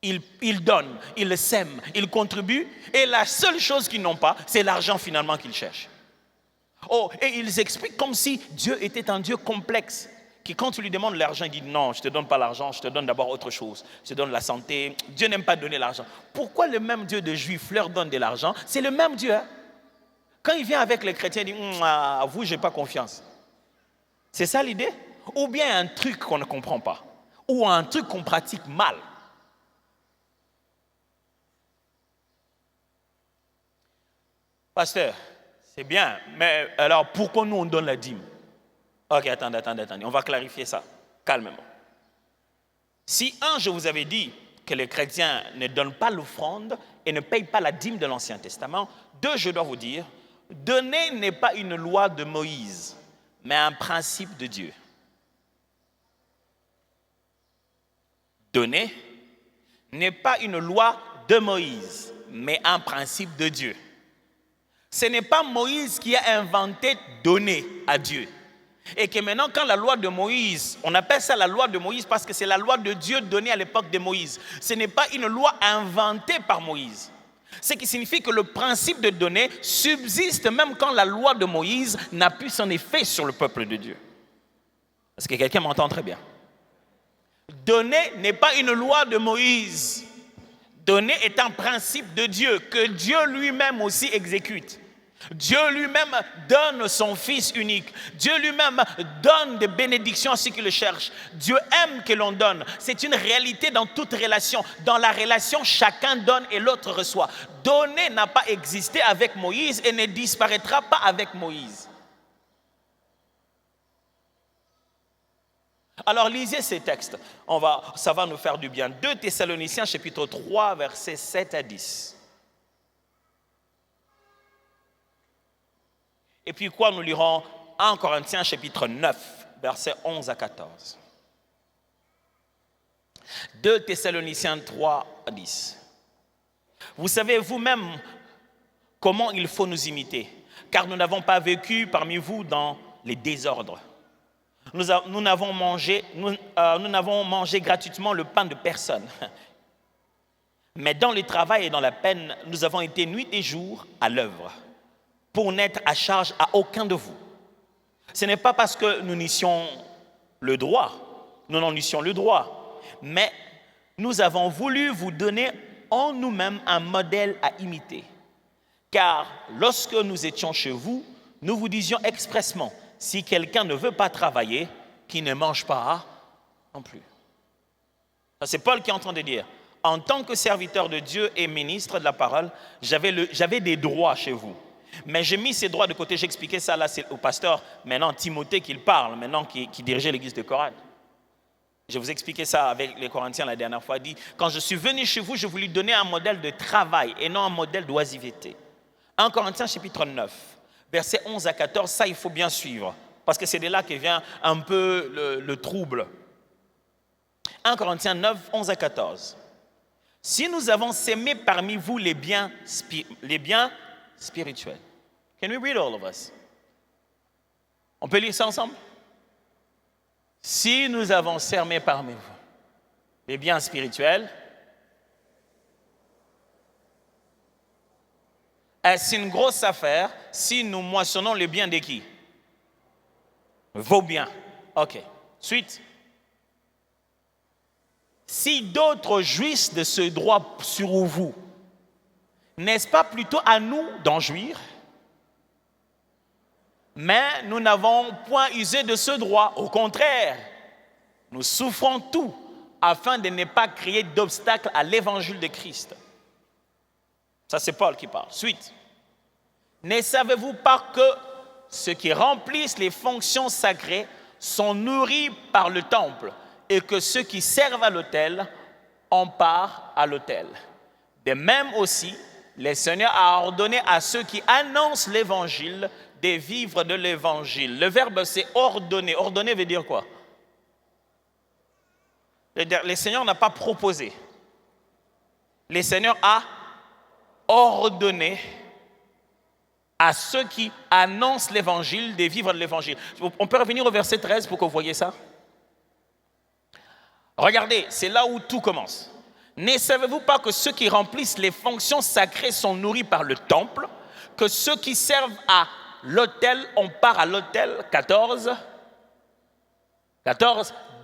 Ils donnent, ils sèment, ils contribuent et la seule chose qu'ils n'ont pas, c'est l'argent finalement qu'ils cherchent. Oh, et ils expliquent comme si Dieu était un Dieu complexe, qui quand tu lui demandes l'argent, il dit non, je ne te donne pas l'argent, je te donne d'abord autre chose, je te donne la santé. Dieu n'aime pas donner l'argent. Pourquoi le même Dieu de Juifs leur donne de l'argent? C'est le même Dieu. Hein? Quand il vient avec les chrétiens, il dit à vous, je n'ai pas confiance. C'est ça l'idée? Ou bien un truc qu'on ne comprend pas, ou un truc qu'on pratique mal. Pasteur, c'est bien, mais alors pourquoi nous on donne la dîme? Ok, attendez, on va clarifier ça, calmement. Si je vous avais dit que les chrétiens ne donnent pas l'offrande et ne payent pas la dîme de l'Ancien Testament, je dois vous dire, donner n'est pas une loi de Moïse, mais un principe de Dieu. Donner n'est pas une loi de Moïse, mais un principe de Dieu. Ce n'est pas Moïse qui a inventé donner à Dieu. Et que maintenant, quand la loi de Moïse, on appelle ça la loi de Moïse parce que c'est la loi de Dieu donnée à l'époque de Moïse. Ce n'est pas une loi inventée par Moïse. Ce qui signifie que le principe de donner subsiste même quand la loi de Moïse n'a plus son effet sur le peuple de Dieu. Est-ce que quelqu'un m'entend très bien? Donner n'est pas une loi de Moïse. Donner est un principe de Dieu que Dieu lui-même aussi exécute. Dieu lui-même donne son Fils unique. Dieu lui-même donne des bénédictions à ceux qui le cherchent. Dieu aime que l'on donne. C'est une réalité dans toute relation. Dans la relation, chacun donne et l'autre reçoit. Donner n'a pas existé avec Moïse et ne disparaîtra pas avec Moïse. Alors lisez ces textes. Ça va nous faire du bien. 2 Thessaloniciens chapitre 3 versets 7 à 10. Et puis quoi, nous lirons 1 Corinthiens chapitre 9, versets 11 à 14. 2 Thessaloniciens 3, 10. Vous savez vous-même comment il faut nous imiter, car nous n'avons pas vécu parmi vous dans les désordres. Nous n'avons mangé gratuitement le pain de personne. Mais dans le travail et dans la peine, nous avons été nuit et jour à l'œuvre, pour n'être à charge à aucun de vous. Ce n'est pas parce que nous n'eussions le droit, nous n'en eussions le droit, mais nous avons voulu vous donner en nous-mêmes un modèle à imiter. Car lorsque nous étions chez vous, nous vous disions expressément, si quelqu'un ne veut pas travailler, qu'il ne mange pas non plus. Ça, c'est Paul qui est en train de dire, en tant que serviteur de Dieu et ministre de la parole, j'avais des droits chez vous. Mais j'ai mis ces droits de côté, j'expliquais ça là au pasteur, maintenant Timothée qui parle, maintenant qui dirigeait l'église de Corinthe. Je vous ai expliqué ça avec les Corinthiens la dernière fois. Il dit, quand je suis venu chez vous, je voulais donner un modèle de travail et non un modèle d'oisiveté. 1 Corinthiens chapitre 9, versets 11 à 14, ça il faut bien suivre. Parce que c'est de là que vient un peu le trouble. 1 Corinthiens 9, 11 à 14. Si nous avons sémé parmi vous les biens spirituels. Can we read all of us? On peut lire ça ensemble? Si nous avons semé parmi vous les biens spirituels, est-ce une grosse affaire si nous moissonnons les biens de qui? Vos biens. OK. Suite. Si d'autres jouissent de ce droit sur vous, n'est-ce pas plutôt à nous d'en jouir? Mais nous n'avons point usé de ce droit. Au contraire, nous souffrons tout afin de ne pas créer d'obstacle à l'évangile de Christ. Ça, c'est Paul qui parle. Suite. Ne savez-vous pas que ceux qui remplissent les fonctions sacrées sont nourris par le temple et que ceux qui servent à l'autel en part à l'autel? De même aussi, le Seigneur a ordonné à ceux qui annoncent l'évangile de vivre de l'évangile. Le verbe c'est ordonner. Ordonner veut dire quoi? Le Seigneur n'a pas proposé. Le Seigneur a ordonné à ceux qui annoncent l'évangile de vivre de l'évangile. On peut revenir au verset 13 pour que vous voyez ça? Regardez, c'est là où tout commence. Ne savez-vous pas que ceux qui remplissent les fonctions sacrées sont nourris par le temple, que ceux qui servent à l'autel, on part à l'autel, 14.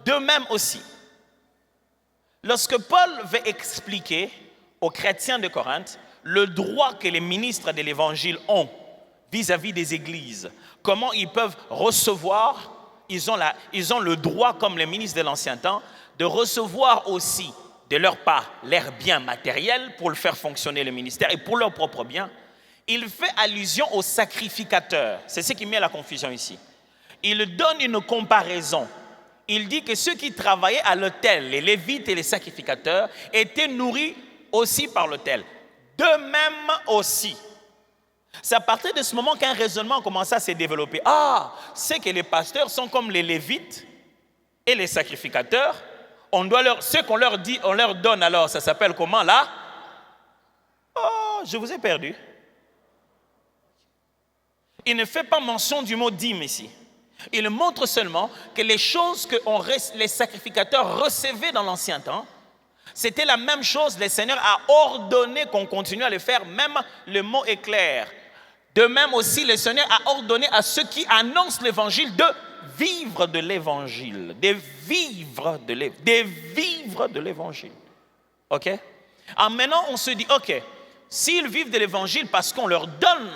De même aussi. Lorsque Paul veut expliquer aux chrétiens de Corinthe le droit que les ministres de l'évangile ont vis-à-vis des églises, comment ils peuvent recevoir, ils ont le droit, comme les ministres de l'ancien temps, de recevoir aussi de leur part leurs biens matériels pour le faire fonctionner le ministère et pour leurs propres biens. Il fait allusion aux sacrificateurs. C'est ce qui met la confusion ici. Il donne une comparaison. Il dit que ceux qui travaillaient à l'autel, les lévites et les sacrificateurs, étaient nourris aussi par l'autel. De même aussi. C'est à partir de ce moment qu'un raisonnement a commencé à se développer. Ah, c'est que les pasteurs sont comme les lévites et les sacrificateurs. Ce qu'on leur dit, on leur donne alors, ça s'appelle comment là? Oh, je vous ai perdu. Il ne fait pas mention du mot dîme ici. Il montre seulement que les choses que les sacrificateurs recevaient dans l'ancien temps, c'était la même chose. Le Seigneur a ordonné qu'on continue à le faire, même le mot est clair. De même aussi, le Seigneur a ordonné à ceux qui annoncent l'évangile de vivre de l'évangile. De vivre de l'évangile. OK? Alors maintenant, on se dit, OK, s'ils vivent de l'évangile parce qu'on leur donne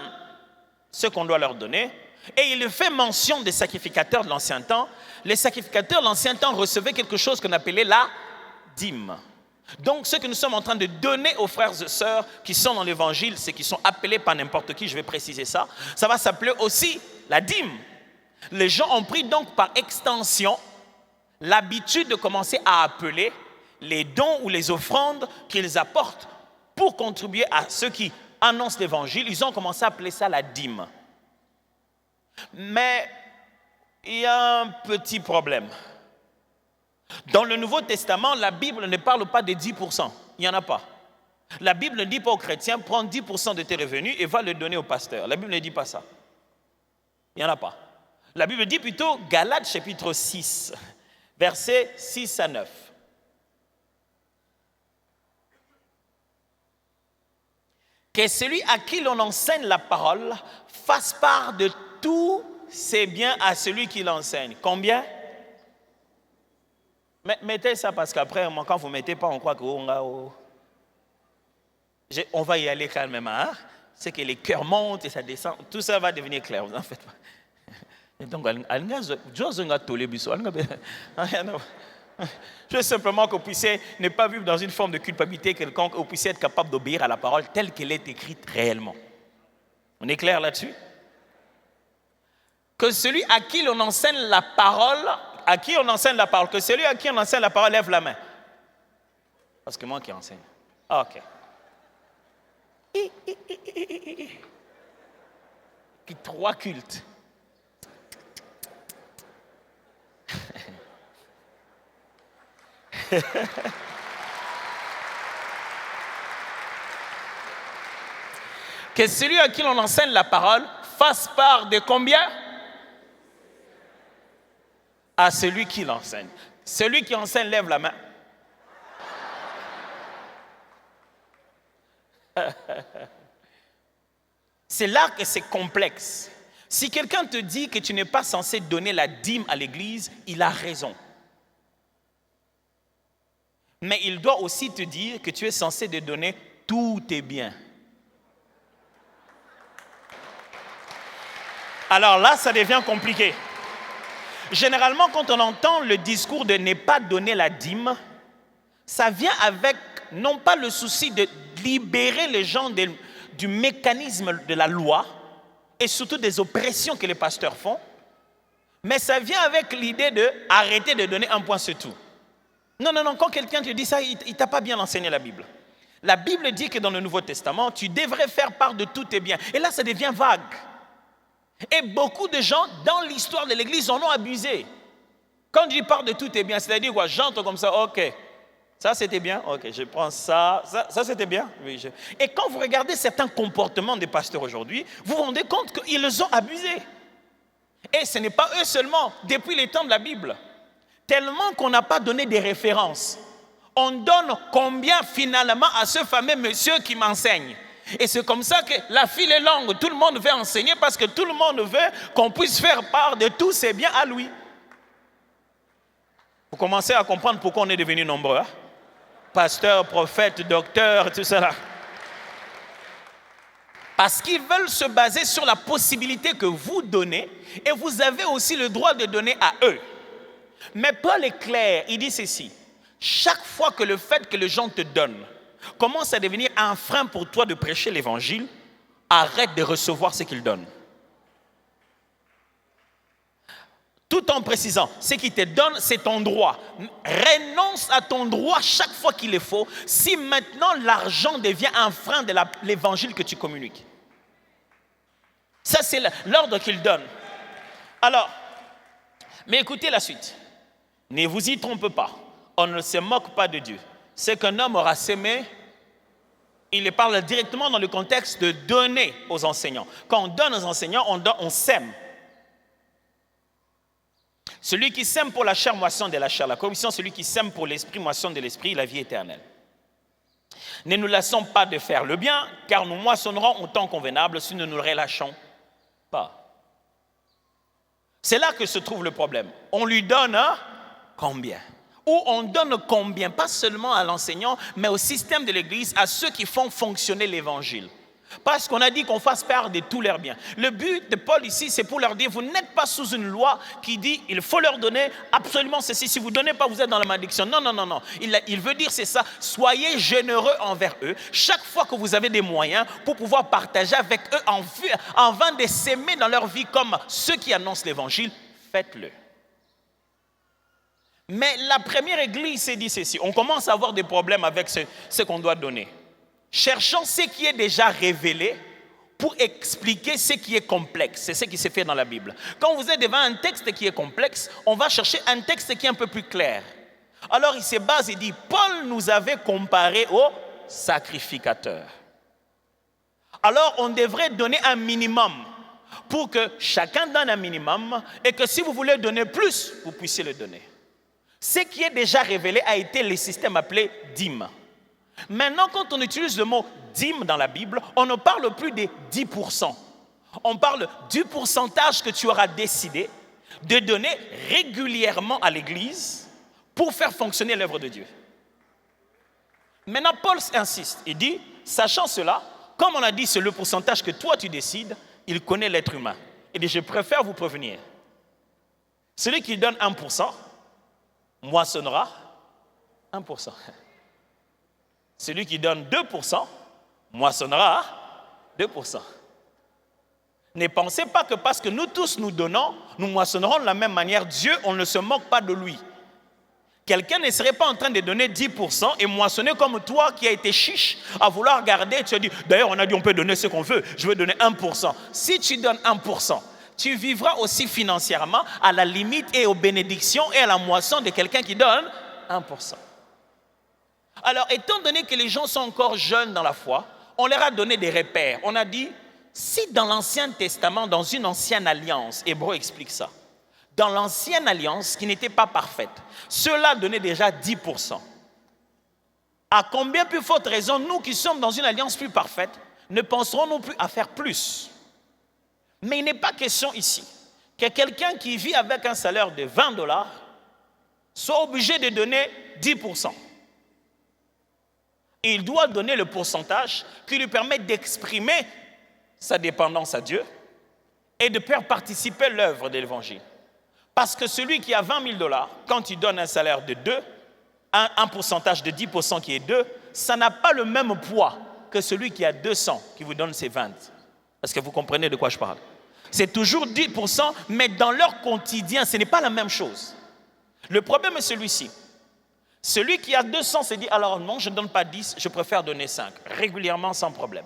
ce qu'on doit leur donner, et il fait mention des sacrificateurs de l'ancien temps. Les sacrificateurs de l'ancien temps recevaient quelque chose qu'on appelait la dîme. Donc, ce que nous sommes en train de donner aux frères et sœurs qui sont dans l'évangile, c'est qu'ils sont appelés par n'importe qui, je vais préciser ça, ça va s'appeler aussi la dîme. Les gens ont pris donc par extension l'habitude de commencer à appeler les dons ou les offrandes qu'ils apportent pour contribuer à ceux qui annoncent l'évangile. Ils ont commencé à appeler ça la dîme. Mais il y a un petit problème. Dans le Nouveau Testament, la Bible ne parle pas des 10%. Il n'y en a pas. La Bible ne dit pas aux chrétiens, prends 10% de tes revenus et va le donner au pasteur. La Bible ne dit pas ça. Il n'y en a pas. La Bible dit plutôt, Galates chapitre 6, versets 6 à 9. Que celui à qui l'on enseigne la parole fasse part de tous ses biens à celui qui l'enseigne. Combien? Mettez ça parce qu'après, quand vous ne mettez pas, on croit qu'on va y aller calmement. Hein? C'est que les cœurs montent et ça descend. Tout ça va devenir clair, vous en faites pas. Et donc, je veux simplement que vous puissiez ne pas vivre dans une forme de culpabilité quelconque, que vous puissiez être capable d'obéir à la parole telle qu'elle est écrite réellement. On est clair là-dessus? Que celui à qui l'on enseigne la parole, À qui on enseigne la parole? Que celui à qui on enseigne la parole lève la main. Parce que moi qui enseigne. Ah, ok. Qui 3 cultes. Que celui à qui l'on enseigne la parole fasse part de combien? À celui qui l'enseigne. Celui qui enseigne lève la main. C'est là que c'est complexe. Si quelqu'un te dit que tu n'es pas censé donner la dîme à l'église, il a raison. Mais il doit aussi te dire que tu es censé te donner tous tes biens. Alors là, ça devient compliqué. Généralement, quand on entend le discours de ne pas donner la dîme, ça vient avec, non pas le souci de libérer les gens du mécanisme de la loi et surtout des oppressions que les pasteurs font, mais ça vient avec l'idée d'arrêter de donner un point sur tout. Non, quand quelqu'un te dit ça, il ne t'a pas bien enseigné la Bible. La Bible dit que dans le Nouveau Testament, tu devrais faire part de tous tes biens. Et là, ça devient vague. Et beaucoup de gens, dans l'histoire de l'Église, en ont abusé. Quand je dis part de tous tes biens, c'est-à-dire quoi? J'entre comme ça, ok. Ça, c'était bien? Ok, je prends ça. Ça c'était bien? Oui. Et quand vous regardez certains comportements des pasteurs aujourd'hui, vous vous rendez compte qu'ils ont abusé. Et ce n'est pas eux seulement, depuis les temps de la Bible. Tellement qu'on n'a pas donné des références. On donne combien finalement à ce fameux monsieur qui m'enseigne? Et c'est comme ça que la file est longue. Tout le monde veut enseigner parce que tout le monde veut qu'on puisse faire part de tous ses biens à lui. Vous commencez à comprendre pourquoi on est devenus nombreux. Hein? Pasteurs, prophètes, docteurs, tout cela. Parce qu'ils veulent se baser sur la possibilité que vous donnez et vous avez aussi le droit de donner à eux. Mais Paul est clair, il dit ceci. Chaque fois que le fait que les gens te donnent commence à devenir un frein pour toi de prêcher l'évangile, arrête de recevoir ce qu'ils donnent. Tout en précisant, ce qu'ils te donnent, c'est ton droit. Renonce à ton droit chaque fois qu'il est faux, si maintenant l'argent devient un frein de l'évangile que tu communiques. Ça, c'est l'ordre qu'il donne. Alors, mais écoutez la suite. Ne vous y trompe pas. On ne se moque pas de Dieu. Ce qu'un homme aura sémé, il parle directement dans le contexte de donner aux enseignants. Quand on donne aux enseignants, on sème. Celui qui sème pour la chair moisson de la chair, la corruption, celui qui sème pour l'esprit moisson de l'esprit, la vie éternelle. Ne nous laissons pas de faire le bien, car nous moissonnerons au temps convenable si nous ne nous relâchons pas. C'est là que se trouve le problème. On lui donne combien? Ou on donne combien? Pas seulement à l'enseignant, mais au système de l'Église, à ceux qui font fonctionner l'Évangile. Parce qu'on a dit qu'on fasse part de tous leurs biens. Le but de Paul ici, c'est pour leur dire, vous n'êtes pas sous une loi qui dit, il faut leur donner absolument ceci. Si vous ne donnez pas, vous êtes dans la malédiction. Non. Il veut dire, c'est ça, soyez généreux envers eux. Chaque fois que vous avez des moyens pour pouvoir partager avec eux en vain de s'aimer dans leur vie comme ceux qui annoncent l'Évangile, faites-le. Mais la première église s'est dit ceci. On commence à avoir des problèmes avec ce qu'on doit donner. Cherchons ce qui est déjà révélé pour expliquer ce qui est complexe. C'est ce qui s'est fait dans la Bible. Quand vous êtes devant un texte qui est complexe, on va chercher un texte qui est un peu plus clair. Alors il se base et dit, Paul nous avait comparé au sacrificateur. Alors on devrait donner un minimum pour que chacun donne un minimum et que si vous voulez donner plus, vous puissiez le donner. Ce qui est déjà révélé a été le système appelé dîme. Maintenant, quand on utilise le mot dîme dans la Bible, on ne parle plus des 10%. On parle du pourcentage que tu auras décidé de donner régulièrement à l'Église pour faire fonctionner l'œuvre de Dieu. Maintenant, Paul insiste. Il dit, sachant cela, comme on a dit, c'est le pourcentage que toi tu décides, il connaît l'être humain. Il dit, je préfère vous prévenir. Celui qui donne 1%, moissonnera 1%. Celui qui donne 2%, moissonnera 2%. Ne pensez pas que parce que nous tous nous donnons, nous moissonnerons de la même manière. Dieu, on ne se moque pas de lui. Quelqu'un ne serait pas en train de donner 10% et moissonner comme toi qui a été chiche à vouloir garder. Tu as dit, d'ailleurs on a dit on peut donner ce qu'on veut, je veux donner 1%. Si tu donnes 1%, tu vivras aussi financièrement à la limite et aux bénédictions et à la moisson de quelqu'un qui donne 1%. Alors étant donné que les gens sont encore jeunes dans la foi, on leur a donné des repères. On a dit, si dans l'Ancien Testament, dans une ancienne alliance, Hébreu explique ça, dans l'ancienne alliance qui n'était pas parfaite, cela donnait déjà 10%. À combien plus forte raison, nous qui sommes dans une alliance plus parfaite, ne penserons non plus à faire plus? Mais il n'est pas question ici que quelqu'un qui vit avec un salaire de $20 soit obligé de donner 10%. Et il doit donner le pourcentage qui lui permet d'exprimer sa dépendance à Dieu et de faire participer l'œuvre de l'Évangile. Parce que celui qui a $20,000, quand il donne un salaire de 2, un pourcentage de 10% qui est 2, ça n'a pas le même poids que celui qui a 200, qui vous donne ses 20. Est-ce que vous comprenez de quoi je parle? C'est toujours 10%, mais dans leur quotidien, ce n'est pas la même chose. Le problème est celui-ci. Celui qui a 200 s'est dit, alors non, je ne donne pas 10, je préfère donner 5, régulièrement sans problème.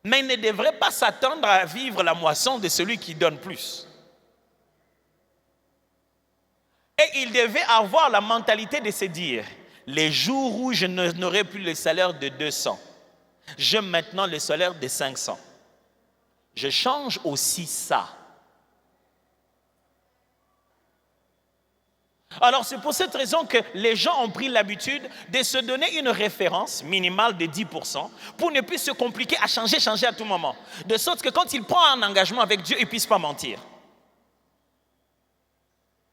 Mais il ne devrait pas s'attendre à vivre la moisson de celui qui donne plus. Et il devait avoir la mentalité de se dire, les jours où je n'aurai plus le salaire de 200, j'ai maintenant le salaire de 500. Je change aussi ça. Alors c'est pour cette raison que les gens ont pris l'habitude de se donner une référence minimale de 10% pour ne plus se compliquer à changer à tout moment. De sorte que quand il prend un engagement avec Dieu, il ne puisse pas mentir.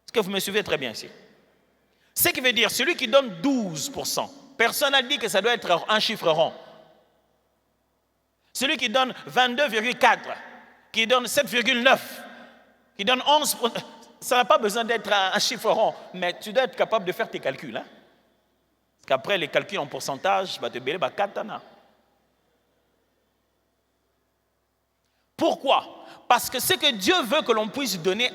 Est-ce que vous me suivez très bien ici? Ce qui veut dire, celui qui donne 12%, personne n'a dit que ça doit être un chiffre rond. Celui qui donne 22,4, qui donne 7,9, qui donne 11%, ça n'a pas besoin d'être un chiffre rond, mais tu dois être capable de faire tes calculs. Hein? Parce qu'après, les calculs en pourcentage, te béler, katana. Pourquoi? Parce que ce que Dieu veut que l'on puisse donner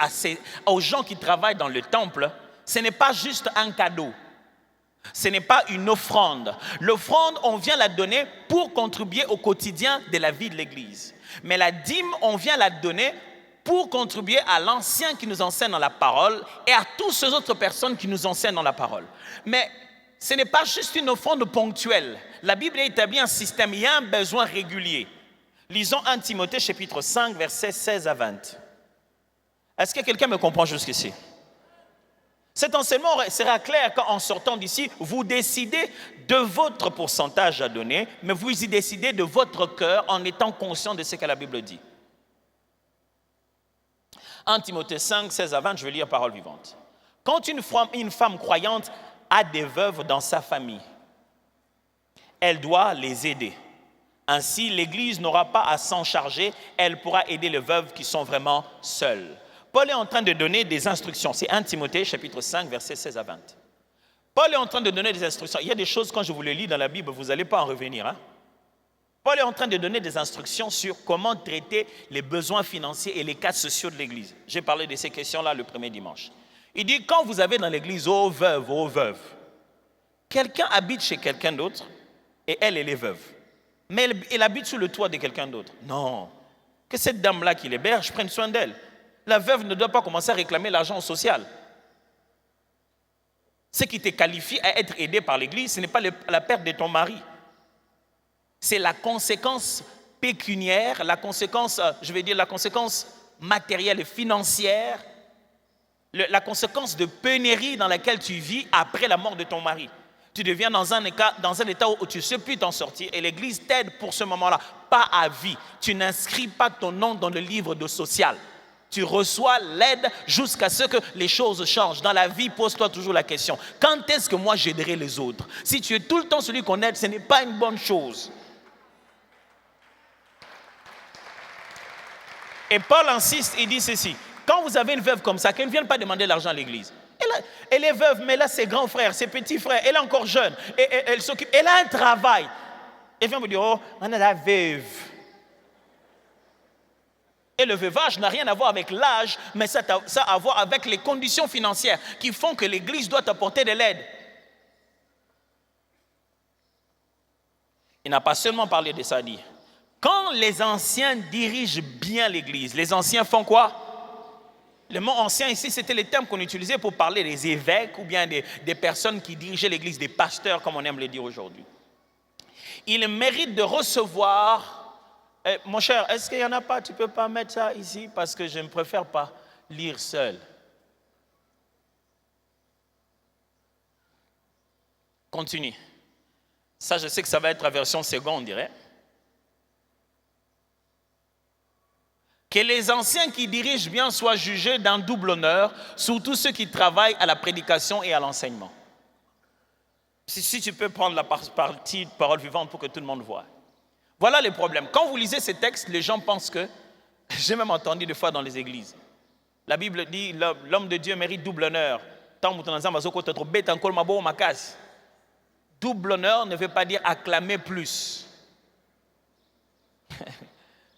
aux gens qui travaillent dans le temple, ce n'est pas juste un cadeau. Ce n'est pas une offrande. L'offrande, on vient la donner pour contribuer au quotidien de la vie de l'Église. Mais la dîme, on vient la donner pour contribuer à l'ancien qui nous enseigne dans la parole et à toutes ces autres personnes qui nous enseignent dans la parole. Mais ce n'est pas juste une offrande ponctuelle. La Bible a établi un système, il y a un besoin régulier. Lisons 1 Timothée chapitre 5, versets 16 à 20. Est-ce que quelqu'un me comprend jusqu'ici? Cet enseignement sera clair quand, en sortant d'ici, vous décidez de votre pourcentage à donner, mais vous y décidez de votre cœur en étant conscient de ce que la Bible dit. 1 Timothée 5, 16 à 20, je vais lire parole vivante. Quand une femme croyante a des veuves dans sa famille, elle doit les aider. Ainsi, l'Église n'aura pas à s'en charger, elle pourra aider les veuves qui sont vraiment seules. Paul est en train de donner des instructions. C'est 1 Timothée, chapitre 5, versets 16 à 20. Paul est en train de donner des instructions. Il y a des choses, quand je vous les lis dans la Bible, vous n'allez pas en revenir. Hein? Paul est en train de donner des instructions sur comment traiter les besoins financiers et les cas sociaux de l'Église. J'ai parlé de ces questions-là le premier dimanche. Il dit, quand vous avez dans l'Église, ô veuve, quelqu'un habite chez quelqu'un d'autre et elle est veuve. Mais elle habite sous le toit de quelqu'un d'autre. Non. Que cette dame-là qui l'héberge prenne soin d'elle. La veuve ne doit pas commencer à réclamer l'argent social. Ce qui te qualifie à être aidé par l'Église, ce n'est pas la perte de ton mari. C'est la conséquence pécuniaire, la conséquence, la conséquence matérielle et financière, la conséquence de pénurie dans laquelle tu vis après la mort de ton mari. Tu deviens dans un état où tu ne sais plus t'en sortir et l'Église t'aide pour ce moment-là, pas à vie. Tu n'inscris pas ton nom dans le livre de social. Tu reçois l'aide jusqu'à ce que les choses changent. Dans la vie, pose-toi toujours la question, quand est-ce que moi j'aiderai les autres? Si tu es tout le temps celui qu'on aide, ce n'est pas une bonne chose. Et Paul insiste, il dit ceci, quand vous avez une veuve comme ça, qu'elle ne vienne pas demander l'argent à l'église. Elle est veuve, mais là ses grands frères, ses petits frères, elle est encore jeune, et elle s'occupe, elle a un travail. Elle vient me dire, oh, on a la veuve. Et le veuvage n'a rien à voir avec l'âge, mais ça a à voir avec les conditions financières qui font que l'Église doit apporter de l'aide. Il n'a pas seulement parlé de ça, dit. Quand les anciens dirigent bien l'Église, les anciens font quoi? Le mot ancien ici, c'était les termes qu'on utilisait pour parler des évêques ou bien des personnes qui dirigeaient l'Église, des pasteurs, comme on aime le dire aujourd'hui. Ils méritent de recevoir... mon cher, est-ce qu'il n'y en a pas? Tu ne peux pas mettre ça ici parce que je ne préfère pas lire seul. Continue. Ça, je sais que ça va être la version seconde, on dirait. Que les anciens qui dirigent bien soient jugés d'un double honneur, surtout ceux qui travaillent à la prédication et à l'enseignement. Si tu peux prendre la partie de parole vivante pour que tout le monde voit. Voilà les problèmes. Quand vous lisez ces textes, les gens pensent que, j'ai même entendu des fois dans les églises, la Bible dit l'homme de Dieu mérite double honneur. Double honneur ne veut pas dire acclamer plus.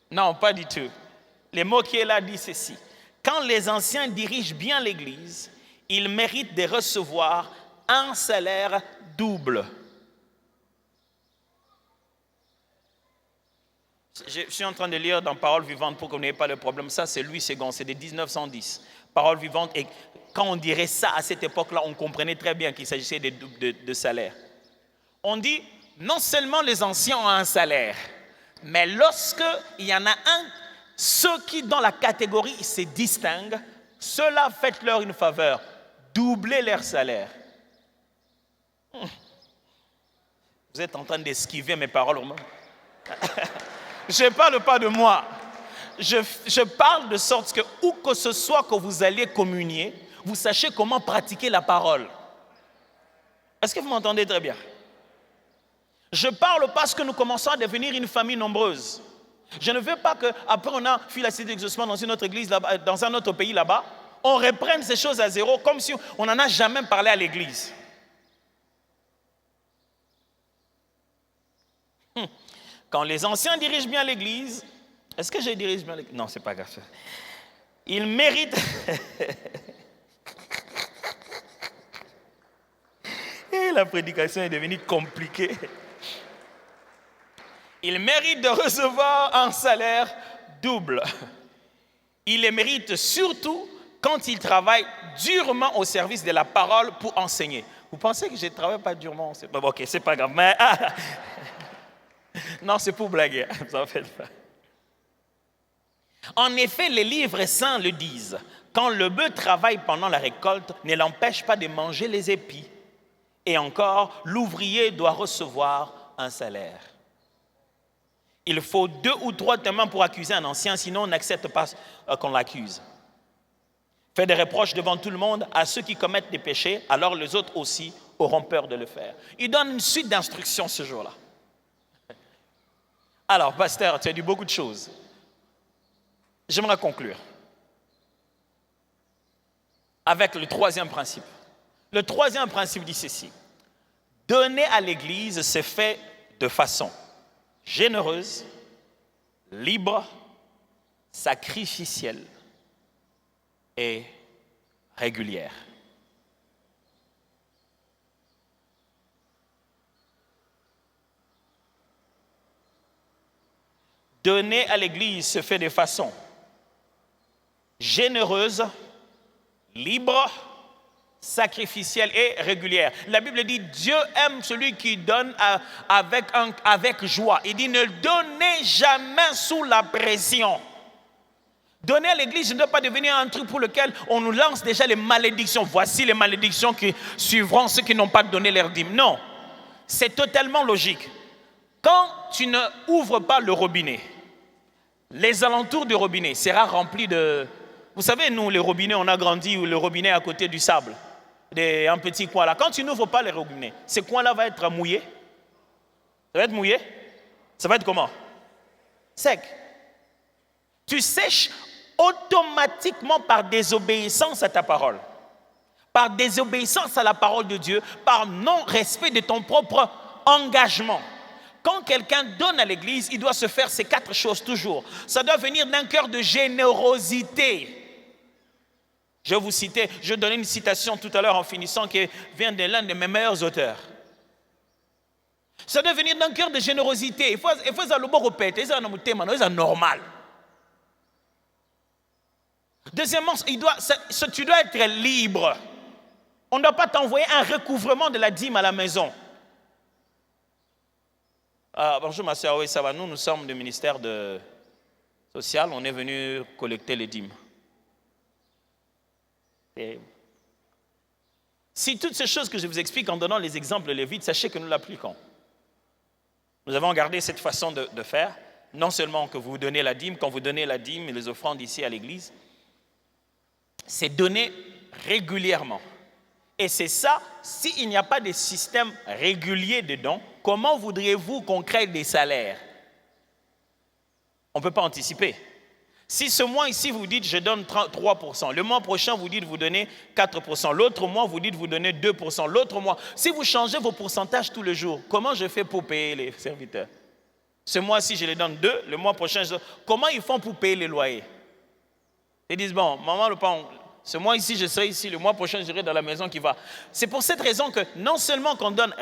Non, pas du tout. Les mots qui est là disent ceci. Quand les anciens dirigent bien l'Église, ils méritent de recevoir un salaire double. Je suis en train de lire dans Parole vivante pour que vous n'ayez pas le problème. Ça, c'est Louis Ségon, c'est de 1910. Parole vivante, et quand on dirait ça à cette époque-là, on comprenait très bien qu'il s'agissait de salaire. On dit, non seulement les anciens ont un salaire, mais lorsqu'il y en a un, ceux qui dans la catégorie se distinguent, ceux-là faites-leur une faveur, doublez leur salaire. Vous êtes en train d'esquiver mes paroles. Je ne parle pas de moi. Je parle de sorte que où que ce soit que vous alliez communier, vous sachiez comment pratiquer la parole. Est-ce que vous m'entendez très bien? Je parle parce que nous commençons à devenir une famille nombreuse. Je ne veux pas qu'après on a fait la cité d'exaucement dans une autre église, là-bas, dans un autre pays là-bas, on reprenne ces choses à zéro comme si on n'en a jamais parlé à l'église. Quand les anciens dirigent bien l'église, est-ce que je dirige bien l'église? Non, c'est pas grave. Ils méritent... Et la prédication est devenue compliquée. Ils méritent de recevoir un salaire double. Ils les méritent surtout quand ils travaillent durement au service de la parole pour enseigner. Vous pensez que je ne travaille pas durement? Ok, c'est pas grave. Mais, non, c'est pour blaguer. Vous en faites pas. En effet, les livres saints le disent. Quand le bœuf travaille pendant la récolte, ne l'empêche pas de manger les épis. Et encore, l'ouvrier doit recevoir un salaire. Il faut 2 ou 3 témoins pour accuser un ancien, sinon on n'accepte pas qu'on l'accuse. Fais des reproches devant tout le monde à ceux qui commettent des péchés, alors les autres aussi auront peur de le faire. Il donne une suite d'instructions ce jour-là. Alors, pasteur, tu as dit beaucoup de choses. J'aimerais conclure avec le 3e principe. Le 3e principe dit ceci. Donner à l'Église se fait de façon généreuse, libre, sacrificielle et régulière. Donner à l'Église se fait de façon généreuse, libre, sacrificielle et régulière. La Bible dit Dieu aime celui qui donne avec joie. Il dit ne donnez jamais sous la pression. Donner à l'église ne doit pas devenir un truc pour lequel on nous lance déjà les malédictions. Voici les malédictions qui suivront ceux qui n'ont pas donné leur dîme. Non, c'est totalement logique. Quand tu ne ouvres pas le robinet, les alentours du robinet sera rempli de... Vous savez, nous, les robinets, on a grandi où le robinet est à côté du sable. Un petit coin là. Quand tu n'ouvres pas les robinets, ce coin-là va être mouillé. Ça va être mouillé. Ça va être comment? Sec. Tu sèches automatiquement par désobéissance à ta parole. Par désobéissance à la parole de Dieu. Par non-respect de ton propre engagement. Quand quelqu'un donne à l'église, il doit se faire ces 4 choses toujours. Ça doit venir d'un cœur de générosité. Je vais vous citer, je donnais une citation tout à l'heure en finissant qui vient de l'un de mes meilleurs auteurs. Ça doit venir d'un cœur de générosité. Il faut le répéter, c'est normal. Deuxièmement, tu dois être libre. On ne doit pas t'envoyer un recouvrement de la dîme à la maison. Bonjour ma soeur, oui ça va, nous sommes du ministère social, on est venu collecter les dîmes. Et si toutes ces choses que je vous explique en donnant les exemples lévites, sachez que nous l'appliquons. Nous avons gardé cette façon de faire, non seulement que vous donnez la dîme, quand vous donnez la dîme et les offrandes ici à l'église, c'est donné régulièrement. Et c'est ça, s'il n'y a pas de système régulier dedans, comment voudriez-vous qu'on crée des salaires? On ne peut pas anticiper. Si ce mois ici, vous dites, je donne 3%, le mois prochain, vous dites, vous donnez 4%, l'autre mois, vous dites, vous donnez 2%, l'autre mois, si vous changez vos pourcentages tous les jours, comment je fais pour payer les serviteurs? Ce mois-ci, je les donne 2, le mois prochain, comment ils font pour payer les loyers? Ils disent, bon, maman, le pain, ce mois ici, je serai ici, le mois prochain, je serai dans la maison qui va. C'est pour cette raison que non seulement qu'on donne,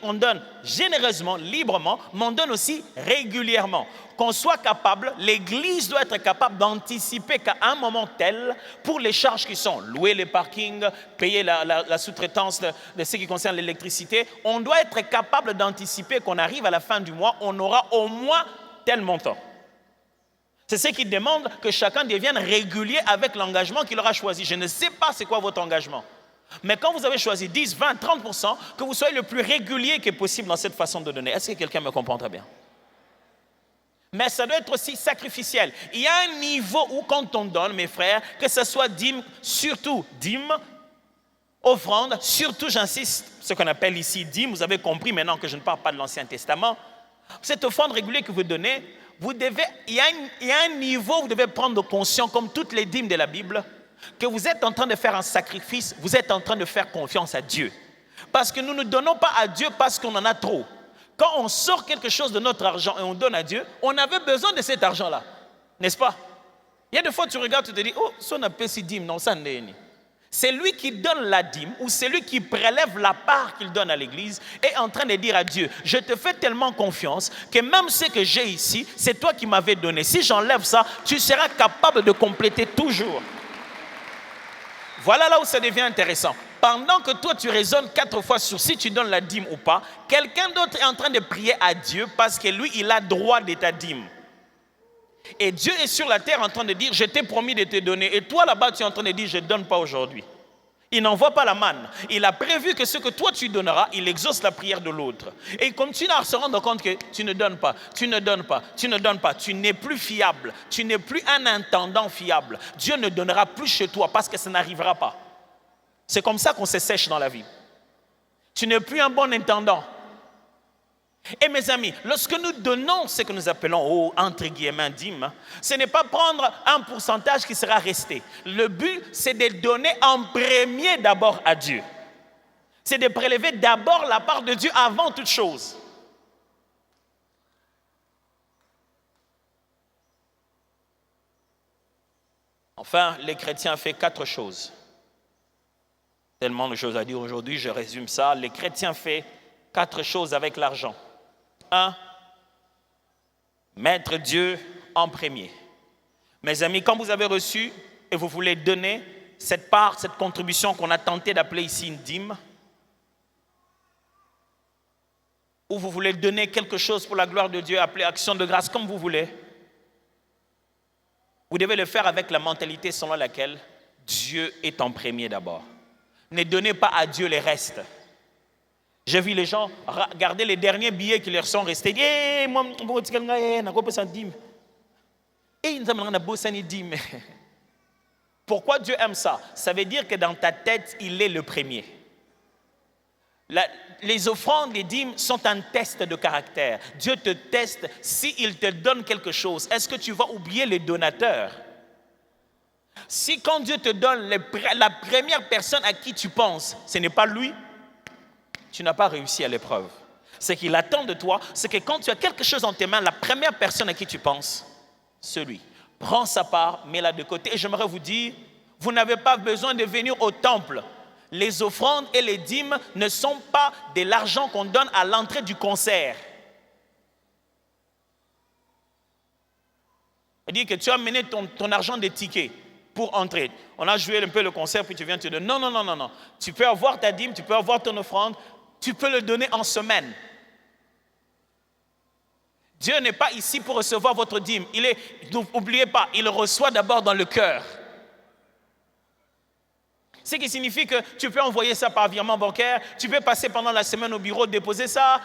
on donne généreusement, librement, mais on donne aussi régulièrement. Qu'on soit capable, l'Église doit être capable d'anticiper qu'à un moment tel, pour les charges qui sont louer les parkings, payer la sous-traitance de ce qui concerne l'électricité, on doit être capable d'anticiper qu'on arrive à la fin du mois, on aura au moins tel montant. C'est ce qui demande que chacun devienne régulier avec l'engagement qu'il aura choisi. Je ne sais pas c'est quoi votre engagement. Mais quand vous avez choisi 10, 20, 30%, que vous soyez le plus régulier que possible dans cette façon de donner. Est-ce que quelqu'un me comprend très bien? Mais ça doit être aussi sacrificiel. Il y a un niveau où quand on donne, mes frères, que ce soit dîme, surtout dîme, offrande, surtout j'insiste, ce qu'on appelle ici dîme, vous avez compris maintenant que je ne parle pas de l'Ancien Testament. Cette offrande régulière que vous donnez, il y a un niveau où vous devez prendre conscience, comme toutes les dîmes de la Bible, que vous êtes en train de faire un sacrifice, vous êtes en train de faire confiance à Dieu. Parce que nous ne donnons pas à Dieu parce qu'on en a trop. Quand on sort quelque chose de notre argent et on donne à Dieu, on avait besoin de cet argent-là. N'est-ce pas? Il y a des fois tu regardes, tu te dis, oh, ça n'a pas si dîme, non, ça n'est pas. C'est lui qui donne la dîme ou c'est lui qui prélève la part qu'il donne à l'église et est en train de dire à Dieu, je te fais tellement confiance que même ce que j'ai ici, c'est toi qui m'avais donné. Si j'enlève ça, tu seras capable de compléter toujours. Voilà là où ça devient intéressant. Pendant que toi tu raisonnes 4 fois sur si tu donnes la dîme ou pas, quelqu'un d'autre est en train de prier à Dieu parce que lui, il a droit de ta dîme. Et Dieu est sur la terre en train de dire, je t'ai promis de te donner. Et toi là-bas, tu es en train de dire, je ne donne pas aujourd'hui. Il n'envoie pas la manne. Il a prévu que ce que toi tu donneras, il exauce la prière de l'autre. Et il continue à se rendre compte que tu ne donnes pas, tu ne donnes pas, tu ne donnes pas. Tu n'es plus fiable. Tu n'es plus un intendant fiable. Dieu ne donnera plus chez toi parce que ça n'arrivera pas. C'est comme ça qu'on se sèche dans la vie. Tu n'es plus un bon intendant. Et mes amis, lorsque nous donnons ce que nous appelons, entre guillemets, dîme, ce n'est pas prendre un pourcentage qui sera resté. Le but, c'est de donner en premier d'abord à Dieu. C'est de prélever d'abord la part de Dieu avant toute chose. Enfin, les chrétiens font 4 choses. Tellement de choses à dire aujourd'hui, je résume ça. Les chrétiens font 4 choses avec l'argent. 1. Mettre Dieu en premier. Mes amis, quand vous avez reçu et vous voulez donner cette part, cette contribution qu'on a tenté d'appeler ici une dîme, ou vous voulez donner quelque chose pour la gloire de Dieu, appelé action de grâce, comme vous voulez, vous devez le faire avec la mentalité selon laquelle Dieu est en premier d'abord. Ne donnez pas à Dieu les restes. J'ai vu les gens regarder les derniers billets qui leur sont restés. Pourquoi Dieu aime ça? Ça veut dire que dans ta tête, il est le premier. Les offrandes, les dîmes sont un test de caractère. Dieu te teste s'il te donne quelque chose. Est-ce que tu vas oublier les donateurs? Si quand Dieu te donne la première personne à qui tu penses, ce n'est pas lui, tu n'as pas réussi à l'épreuve. Ce qu'il attend de toi, c'est que quand tu as quelque chose dans tes mains, la première personne à qui tu penses, c'est lui. Prends sa part, mets-la de côté. Et j'aimerais vous dire, vous n'avez pas besoin de venir au temple. Les offrandes et les dîmes ne sont pas de l'argent qu'on donne à l'entrée du concert. C'est-à-dire que tu as amené ton argent des tickets pour entrer. On a joué un peu le concert, puis tu viens te dire non. Tu peux avoir ta dîme, tu peux avoir ton offrande, tu peux le donner en semaine. Dieu n'est pas ici pour recevoir votre dîme. N'oubliez pas, il le reçoit d'abord dans le cœur. Ce qui signifie que tu peux envoyer ça par virement bancaire, tu peux passer pendant la semaine au bureau, déposer ça,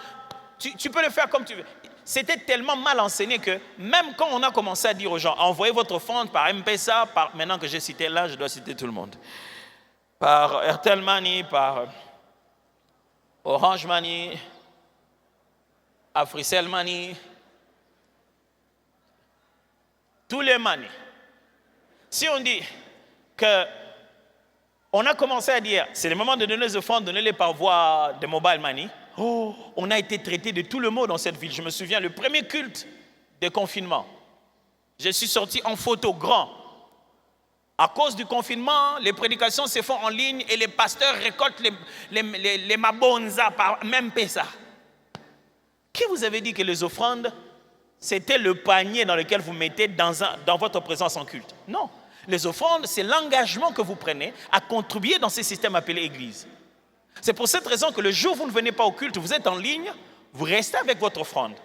tu peux le faire comme tu veux. C'était tellement mal enseigné que même quand on a commencé à dire aux gens, envoyez votre offrande par M-Pesa, maintenant que j'ai cité là, je dois citer tout le monde, par Airtel Money, par Orange Money, Africell Money, tous les money. Si on dit que on a commencé à dire, c'est le moment de donner les offrandes, donnez-les par voie de mobile money. Oh, on a été traité de tout le mot dans cette ville. Je me souviens, le premier culte de confinement, je suis sorti en photo grand. À cause du confinement, les prédications se font en ligne et les pasteurs récoltent les mabonza par même pesa. Qui vous avait dit que les offrandes, c'était le panier dans lequel vous mettez dans votre présence en culte? Non. Les offrandes, c'est l'engagement que vous prenez à contribuer dans ce système appelé Église. C'est pour cette raison que le jour où vous ne venez pas au culte, vous êtes en ligne, vous restez avec votre offrande.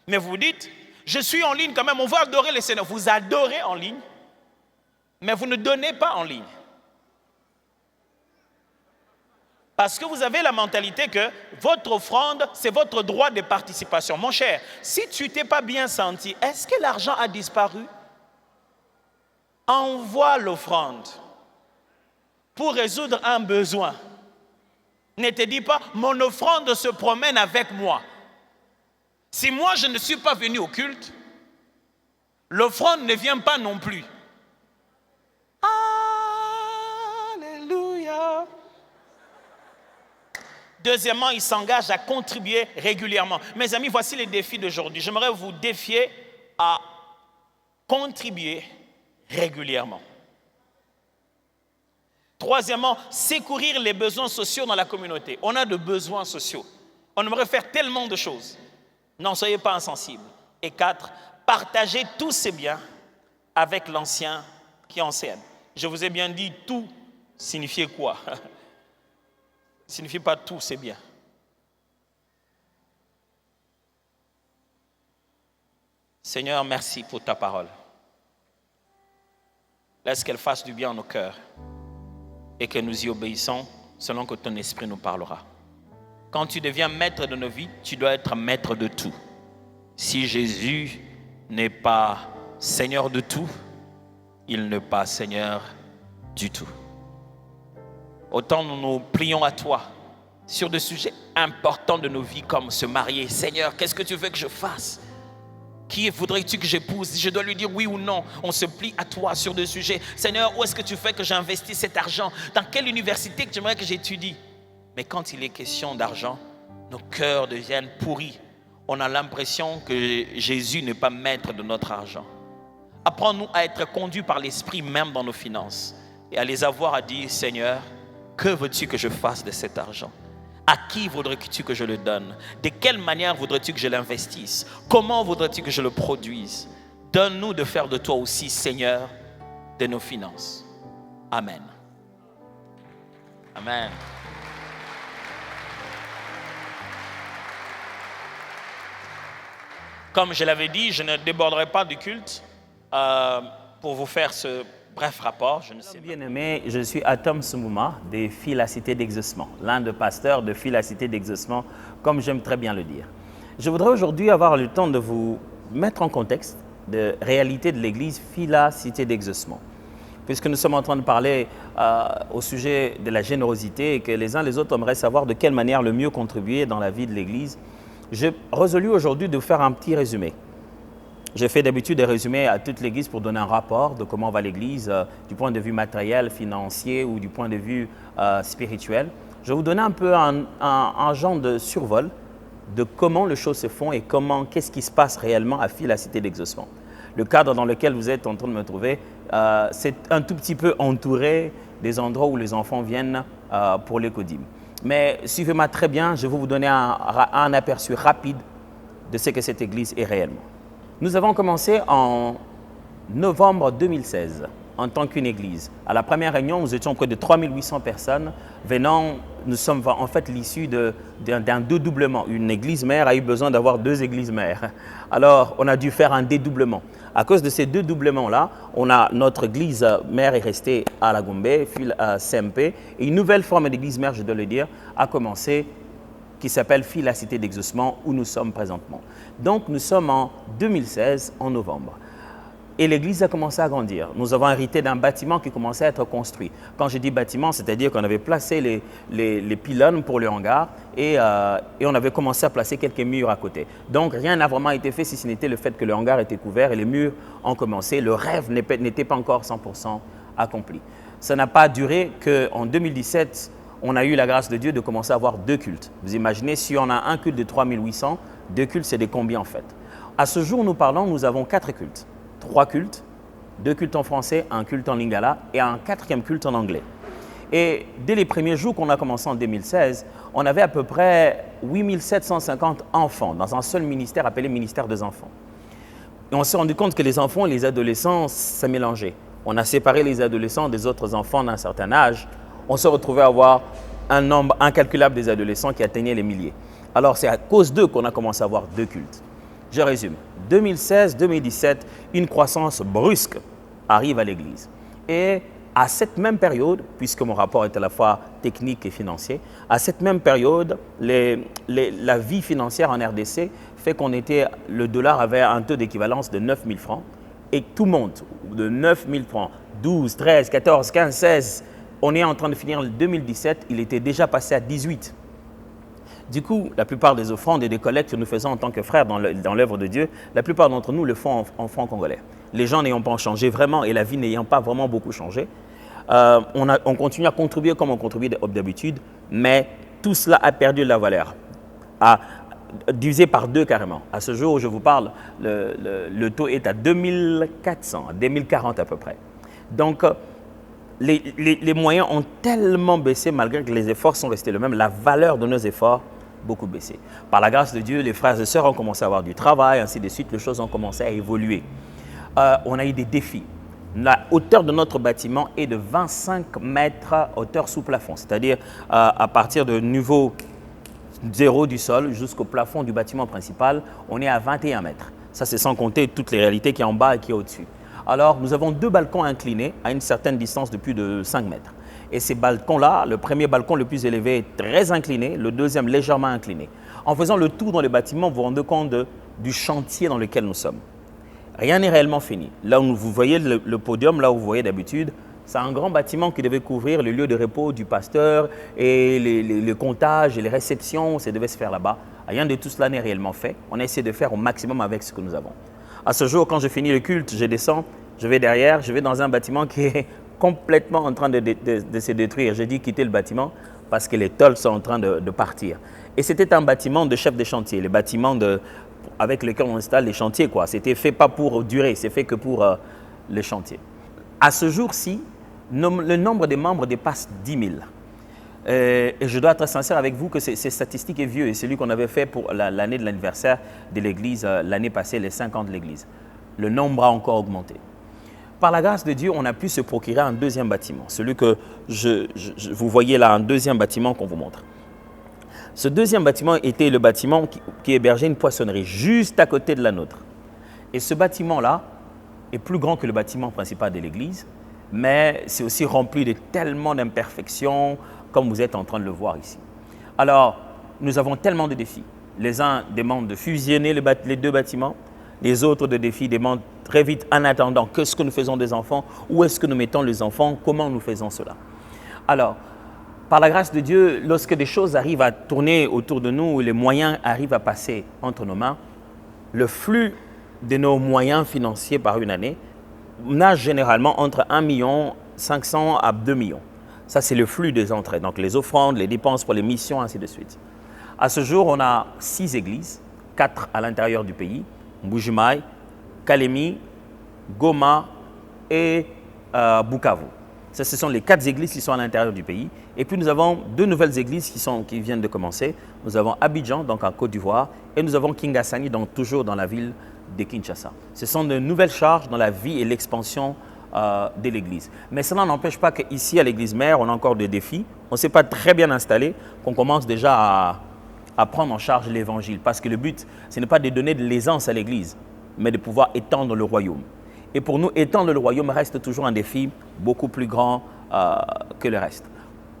Mais vous dites, je suis en ligne quand même, on va adorer le Seigneur. Vous adorez en ligne, mais vous ne donnez pas en ligne. Parce que vous avez la mentalité que votre offrande, c'est votre droit de participation. Mon cher, si tu t'es pas bien senti, est-ce que l'argent a disparu? Envoie l'offrande pour résoudre un besoin. Ne te dis pas, mon offrande se promène avec moi. Si moi je ne suis pas venu au culte, l'offrande ne vient pas non plus. Alléluia. Deuxièmement, il s'engage à contribuer régulièrement. Mes amis, voici les défis d'aujourd'hui. J'aimerais vous défier à contribuer régulièrement. Troisièmement, secourir les besoins sociaux dans la communauté. On a de besoins sociaux. On aimerait faire tellement de choses. N'en soyez pas insensibles. Et 4, partager tous ces biens avec l'ancien qui enseigne. Je vous ai bien dit, tout signifiait quoi? Ça ne signifie pas tout, c'est bien. Seigneur, merci pour ta parole. Laisse qu'elle fasse du bien à nos cœurs et que nous y obéissons selon que ton esprit nous parlera. Quand tu deviens maître de nos vies, tu dois être maître de tout. Si Jésus n'est pas Seigneur de tout, il n'est pas Seigneur du tout. Autant nous nous plions à toi sur des sujets importants de nos vies comme se marier. Seigneur, qu'est-ce que tu veux que je fasse? Qui voudrais-tu que j'épouse? Je dois lui dire oui ou non. On se plie à toi sur des sujets. Seigneur, où est-ce que tu fais que j'investisse cet argent? Dans quelle université que tu aimerais que j'étudie? Mais quand il est question d'argent, nos cœurs deviennent pourris. On a l'impression que Jésus n'est pas maître de notre argent. Apprends-nous à être conduits par l'Esprit même dans nos finances et à les avoir à dire, Seigneur, que veux-tu que je fasse de cet argent? À qui voudrais-tu que je le donne? De quelle manière voudrais-tu que je l'investisse? Comment voudrais-tu que je le produise? Donne-nous de faire de toi aussi, Seigneur, de nos finances. Amen. Amen. Comme je l'avais dit, je ne déborderai pas du culte pour vous faire ce bref rapport. Bien-aimé, je suis Atom Soumouma de Filles la Cité d'Exaucement, l'un des pasteurs de Filles la Cité d'Exaucement, comme j'aime très bien le dire. Je voudrais aujourd'hui avoir le temps de vous mettre en contexte de réalité de l'Église Filles la Cité d'Exaucement. Puisque nous sommes en train de parler au sujet de la générosité et que les uns les autres aimeraient savoir de quelle manière le mieux contribuer dans la vie de l'Église, j'ai résolu aujourd'hui de vous faire un petit résumé. J'ai fait d'habitude des résumés à toute l'Église pour donner un rapport de comment va l'Église du point de vue matériel, financier ou du point de vue spirituel. Je vais vous donner un peu un genre de survol de comment les choses se font et qu'est-ce qui se passe réellement à Fille la Cité d'Exaucement. Le cadre dans lequel vous êtes en train de me trouver, c'est un tout petit peu entouré des endroits où les enfants viennent pour l'écodime. Mais suivez-moi très bien, je vais vous donner un aperçu rapide de ce que cette église est réellement. Nous avons commencé en novembre 2016 en tant qu'une église. À la première réunion, nous étions près de 3800 personnes venant. Nous sommes en fait l'issue d'un dédoublement. Une église mère a eu besoin d'avoir 2 églises mères. Alors, on a dû faire un dédoublement. À cause de ces 2 doublements-là, notre église mère est restée à la Gombe, CMP, et une nouvelle forme d'église mère, je dois le dire, a commencé, qui s'appelle Fille la Cité d'Exaucement, où nous sommes présentement. Donc, nous sommes en 2016, en novembre. Et l'église a commencé à grandir. Nous avons hérité d'un bâtiment qui commençait à être construit. Quand je dis bâtiment, c'est-à-dire qu'on avait placé les pylônes pour le hangar et on avait commencé à placer quelques murs à côté. Donc rien n'a vraiment été fait si ce n'était le fait que le hangar était couvert et les murs ont commencé. Le rêve n'était pas encore 100% accompli. Ça n'a pas duré qu'en 2017, on a eu la grâce de Dieu de commencer à avoir 2 cultes. Vous imaginez, si on a un culte de 3800, 2 cultes, c'est des combien en fait? À ce jour, nous parlons, nous avons 4 cultes. 3 cultes, 2 cultes en français, 1 culte en lingala et un 4e culte en anglais. Et dès les premiers jours qu'on a commencé en 2016, on avait à peu près 8750 enfants dans un seul ministère appelé ministère des enfants. Et on s'est rendu compte que les enfants et les adolescents, ça mélangeait. On a séparé les adolescents des autres enfants d'un certain âge. On se retrouvait à avoir un nombre incalculable des adolescents qui atteignaient les milliers. Alors c'est à cause d'eux qu'on a commencé à avoir 2 cultes. Je résume. 2016-2017, une croissance brusque arrive à l'Église. Et à cette même période, puisque mon rapport est à la fois technique et financier, à cette même période, la vie financière en RDC fait le dollar avait un taux d'équivalence de 9 000 francs et tout monte de 9 000 francs, 12, 13, 14, 15, 16. On est en train de finir le 2017, il était déjà passé à 18. Du coup, la plupart des offrandes et des collectes que nous faisons en tant que frères dans l'œuvre de Dieu, la plupart d'entre nous le font en francs congolais. Les gens n'ayant pas changé vraiment et la vie n'ayant pas vraiment beaucoup changé, on continue à contribuer comme on contribue d'habitude, mais tout cela a perdu de la valeur, divisé par 2 carrément. À ce jour où je vous parle, le taux est à 2400, à 2040 à peu près. Donc, les moyens ont tellement baissé malgré que les efforts sont restés les mêmes. La valeur de nos efforts beaucoup baissé. Par la grâce de Dieu, les frères et sœurs ont commencé à avoir du travail, ainsi de suite, les choses ont commencé à évoluer. On a eu des défis. La hauteur de notre bâtiment est de 25 mètres hauteur sous plafond, c'est-à-dire à partir de niveau 0 du sol jusqu'au plafond du bâtiment principal, on est à 21 mètres. Ça, c'est sans compter toutes les réalités qui est en bas et qui est au-dessus. Alors, nous avons 2 balcons inclinés à une certaine distance de plus de 5 mètres. Et ces balcons-là, le premier balcon le plus élevé est très incliné, le deuxième légèrement incliné. En faisant le tour dans les bâtiments, vous vous rendez compte du chantier dans lequel nous sommes. Rien n'est réellement fini. Là où vous voyez le podium, là où vous voyez d'habitude, c'est un grand bâtiment qui devait couvrir le lieu de repos du pasteur et les comptages et les réceptions, ça devait se faire là-bas. Rien de tout cela n'est réellement fait. On a essayé de faire au maximum avec ce que nous avons. À ce jour, quand je finis le culte, je descends, je vais derrière, je vais dans un bâtiment qui est complètement en train de se détruire. J'ai dit quitter le bâtiment parce que les tôles sont en train de partir. Et c'était un bâtiment de chef de chantier, les bâtiments avec lesquels on installe les chantiers, quoi. C'était fait pas pour durer, c'est fait que pour les chantiers. À ce jour-ci, le nombre de membres dépasse 10 000. Et je dois être sincère avec vous que ces statistiques est vieux et celui qu'on avait fait pour l'année de l'anniversaire de l'Église, l'année passée, les 5 ans de l'Église. Le nombre a encore augmenté. Par la grâce de Dieu, on a pu se procurer un deuxième bâtiment. Celui que vous voyez là, un deuxième bâtiment qu'on vous montre. Ce deuxième bâtiment était le bâtiment qui hébergeait une poissonnerie juste à côté de la nôtre. Et ce bâtiment-là est plus grand que le bâtiment principal de l'Église, mais c'est aussi rempli de tellement d'imperfections, comme vous êtes en train de le voir ici. Alors, nous avons tellement de défis. Les uns demandent de fusionner les 2 bâtiments, les autres de défis demandent très vite, en attendant, qu'est-ce que nous faisons des enfants, où est-ce que nous mettons les enfants, comment nous faisons cela. Alors, par la grâce de Dieu, lorsque des choses arrivent à tourner autour de nous, les moyens arrivent à passer entre nos mains, le flux de nos moyens financiers par une année nage généralement entre 1 500 000 à 2 millions. Ça, c'est le flux des entrées, donc les offrandes, les dépenses pour les missions, ainsi de suite. À ce jour, on a 6 églises, 4 à l'intérieur du pays, Mbujimaï, Kalemi, Goma et Bukavu. Ce sont les 4 églises qui sont à l'intérieur du pays. Et puis nous avons 2 nouvelles églises qui viennent de commencer. Nous avons Abidjan, donc en Côte d'Ivoire, et nous avons Kingasani, donc toujours dans la ville de Kinshasa. Ce sont de nouvelles charges dans la vie et l'expansion de l'église. Mais cela n'empêche pas qu'ici, à l'église mère, on a encore des défis. On ne s'est pas très bien installé, qu'on commence déjà à prendre en charge l'évangile. Parce que le but, ce n'est pas de donner de l'aisance à l'église, mais de pouvoir étendre le royaume. Et pour nous, étendre le royaume reste toujours un défi beaucoup plus grand que le reste.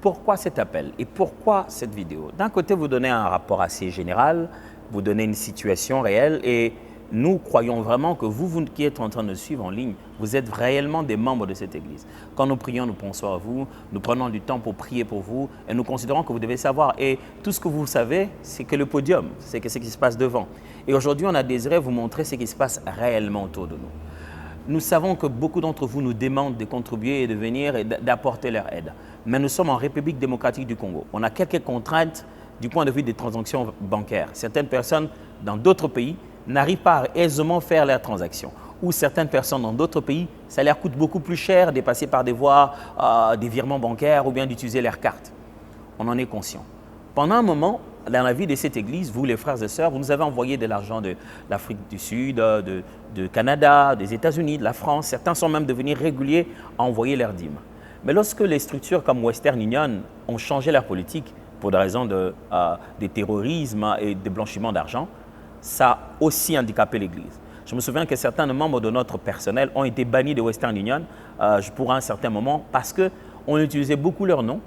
Pourquoi cet appel et pourquoi cette vidéo? D'un côté, vous donnez un rapport assez général, vous donnez une situation réelle et nous croyons vraiment que vous qui êtes en train de suivre en ligne, vous êtes réellement des membres de cette église. Quand nous prions, nous pensons à vous, nous prenons du temps pour prier pour vous et nous considérons que vous devez savoir. Et tout ce que vous savez, c'est que le podium, c'est ce qui se passe devant. Et aujourd'hui, on a désiré vous montrer ce qui se passe réellement autour de nous. Nous savons que beaucoup d'entre vous nous demandent de contribuer et de venir et d'apporter leur aide. Mais nous sommes en République démocratique du Congo. On a quelques contraintes du point de vue des transactions bancaires. Certaines personnes dans d'autres pays n'arrivent pas à aisément faire leurs transactions. Ou certaines personnes dans d'autres pays, ça leur coûte beaucoup plus cher de passer par des voies, des virements bancaires ou bien d'utiliser leurs cartes. On en est conscient. Pendant un moment, dans la vie de cette église, vous les frères et sœurs, vous nous avez envoyé de l'argent de l'Afrique du Sud, de Canada, des États-Unis, de la France. Certains sont même devenus réguliers à envoyer leurs dîmes. Mais lorsque les structures comme Western Union ont changé leur politique pour des raisons de terrorisme et de blanchiment d'argent, ça a aussi handicapé l'église. Je me souviens que certains membres de notre personnel ont été bannis de Western Union pour un certain moment parce qu'on utilisait beaucoup leur nom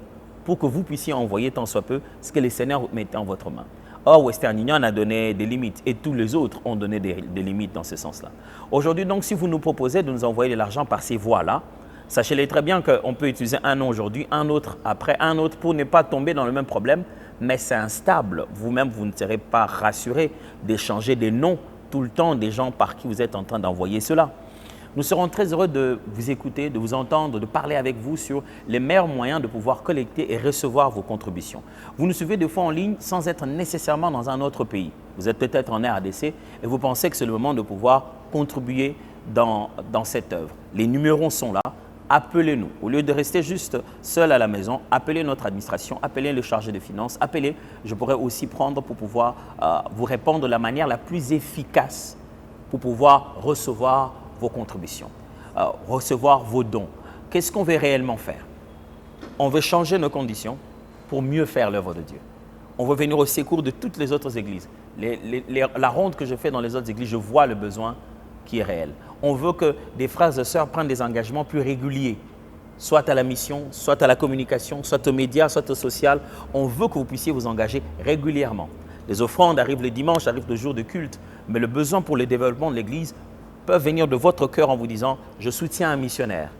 pour que vous puissiez envoyer tant soit peu ce que les Seigneurs mettaient en votre main. Or, Western Union a donné des limites et tous les autres ont donné des limites dans ce sens-là. Aujourd'hui, donc, si vous nous proposez de nous envoyer de l'argent par ces voies-là, sachez-les très bien qu'on peut utiliser un nom aujourd'hui, un autre après, un autre pour ne pas tomber dans le même problème, mais c'est instable. Vous-même, vous ne serez pas rassuré d'échanger des noms tout le temps des gens par qui vous êtes en train d'envoyer cela. Nous serons très heureux de vous écouter, de vous entendre, de parler avec vous sur les meilleurs moyens de pouvoir collecter et recevoir vos contributions. Vous nous suivez des fois en ligne sans être nécessairement dans un autre pays. Vous êtes peut-être en RDC et vous pensez que c'est le moment de pouvoir contribuer dans cette œuvre. Les numéros sont là. Appelez-nous. Au lieu de rester juste seul à la maison, appelez notre administration, appelez le chargé de finances, appelez. Je pourrais aussi prendre pour pouvoir vous répondre de la manière la plus efficace pour pouvoir recevoir vos contributions, recevoir vos dons. Qu'est-ce qu'on veut réellement faire? On veut changer nos conditions pour mieux faire l'œuvre de Dieu. On veut venir au secours de toutes les autres églises. La ronde que je fais dans les autres églises, je vois le besoin qui est réel. On veut que des frères et sœurs prennent des engagements plus réguliers, soit à la mission, soit à la communication, soit aux médias, soit au social. On veut que vous puissiez vous engager régulièrement. Les offrandes arrivent le dimanche, arrivent le jour de culte, mais le besoin pour le développement de l'Église peut venir de votre cœur en vous disant « Je soutiens un missionnaire,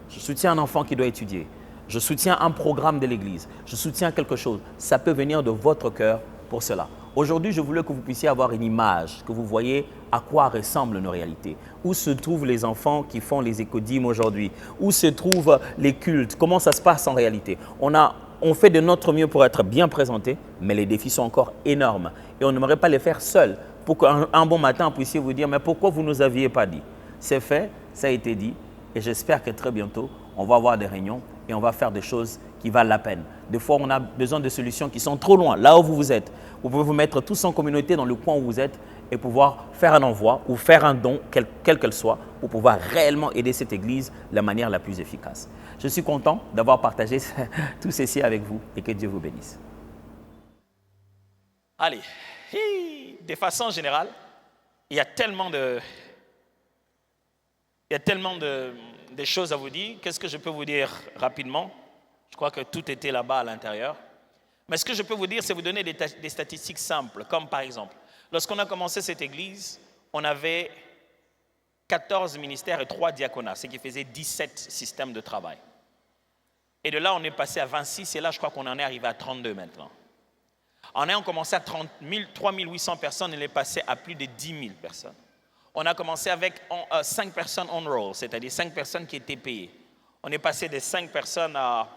je soutiens un enfant qui doit étudier, je soutiens un programme de l'Église, je soutiens quelque chose. » Ça peut venir de votre cœur pour cela. Aujourd'hui, je voulais que vous puissiez avoir une image, que vous voyez à quoi ressemblent nos réalités. Où se trouvent les enfants qui font les écodimes aujourd'hui? Où se trouvent les cultes? Comment ça se passe en réalité? On fait de notre mieux pour être bien présenté, mais les défis sont encore énormes. Et on n'aimerait pas les faire seuls pour qu'un bon matin, vous puissiez vous dire « Mais pourquoi vous ne nous aviez pas dit ?» C'est fait, ça a été dit, et j'espère que très bientôt, on va avoir des réunions et on va faire des choses qui valent la peine. Des fois, on a besoin de solutions qui sont trop loin, là où vous êtes. Vous pouvez vous mettre tous en communauté dans le coin où vous êtes et pouvoir faire un envoi ou faire un don, quelle qu'elle soit, pour pouvoir réellement aider cette Église de la manière la plus efficace. Je suis content d'avoir partagé tout ceci avec vous et que Dieu vous bénisse. Allez, de façon générale, il y a tellement de choses à vous dire. Qu'est-ce que je peux vous dire rapidement? Je crois que tout était là-bas à l'intérieur. Mais ce que je peux vous dire, c'est vous donner des statistiques simples, comme par exemple, lorsqu'on a commencé cette église, on avait 14 ministères et 3 diaconats, ce qui faisait 17 systèmes de travail. Et de là, on est passé à 26, et là, je crois qu'on en est arrivé à 32 maintenant. En ayant commencé à 3 800 personnes, on est passé à plus de 10 000 personnes. On a commencé avec 5 personnes on-roll, c'est-à-dire 5 personnes qui étaient payées. On est passé de 5 personnes à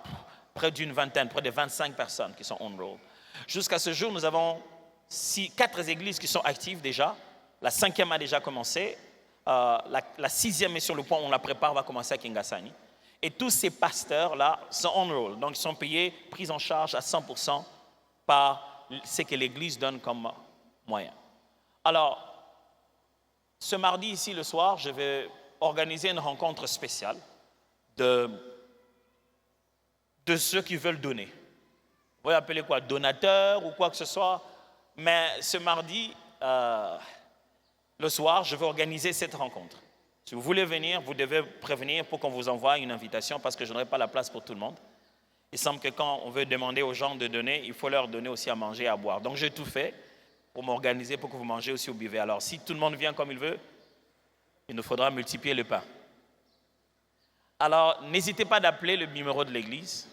près d'une vingtaine, près de 25 personnes qui sont on-roll. Jusqu'à ce jour, nous avons 4 églises qui sont actives déjà. La 5e a déjà commencé. La 6e est sur le point, on la prépare, va commencer à Kingasani. Et tous ces pasteurs-là sont on roll, donc ils sont payés, pris en charge à 100% par ce que l'Église donne comme moyen. Alors, ce mardi ici le soir, je vais organiser une rencontre spéciale de ceux qui veulent donner. Vous pouvez appeler quoi, donateur ou quoi que ce soit, mais ce mardi, le soir, je vais organiser cette rencontre. Si vous voulez venir, vous devez prévenir pour qu'on vous envoie une invitation parce que je n'aurai pas la place pour tout le monde. Il semble que quand on veut demander aux gens de donner, il faut leur donner aussi à manger et à boire. Donc j'ai tout fait pour m'organiser pour que vous mangez aussi ou buvez. Alors si tout le monde vient comme il veut, il nous faudra multiplier le pain. Alors n'hésitez pas d'appeler le numéro de l'église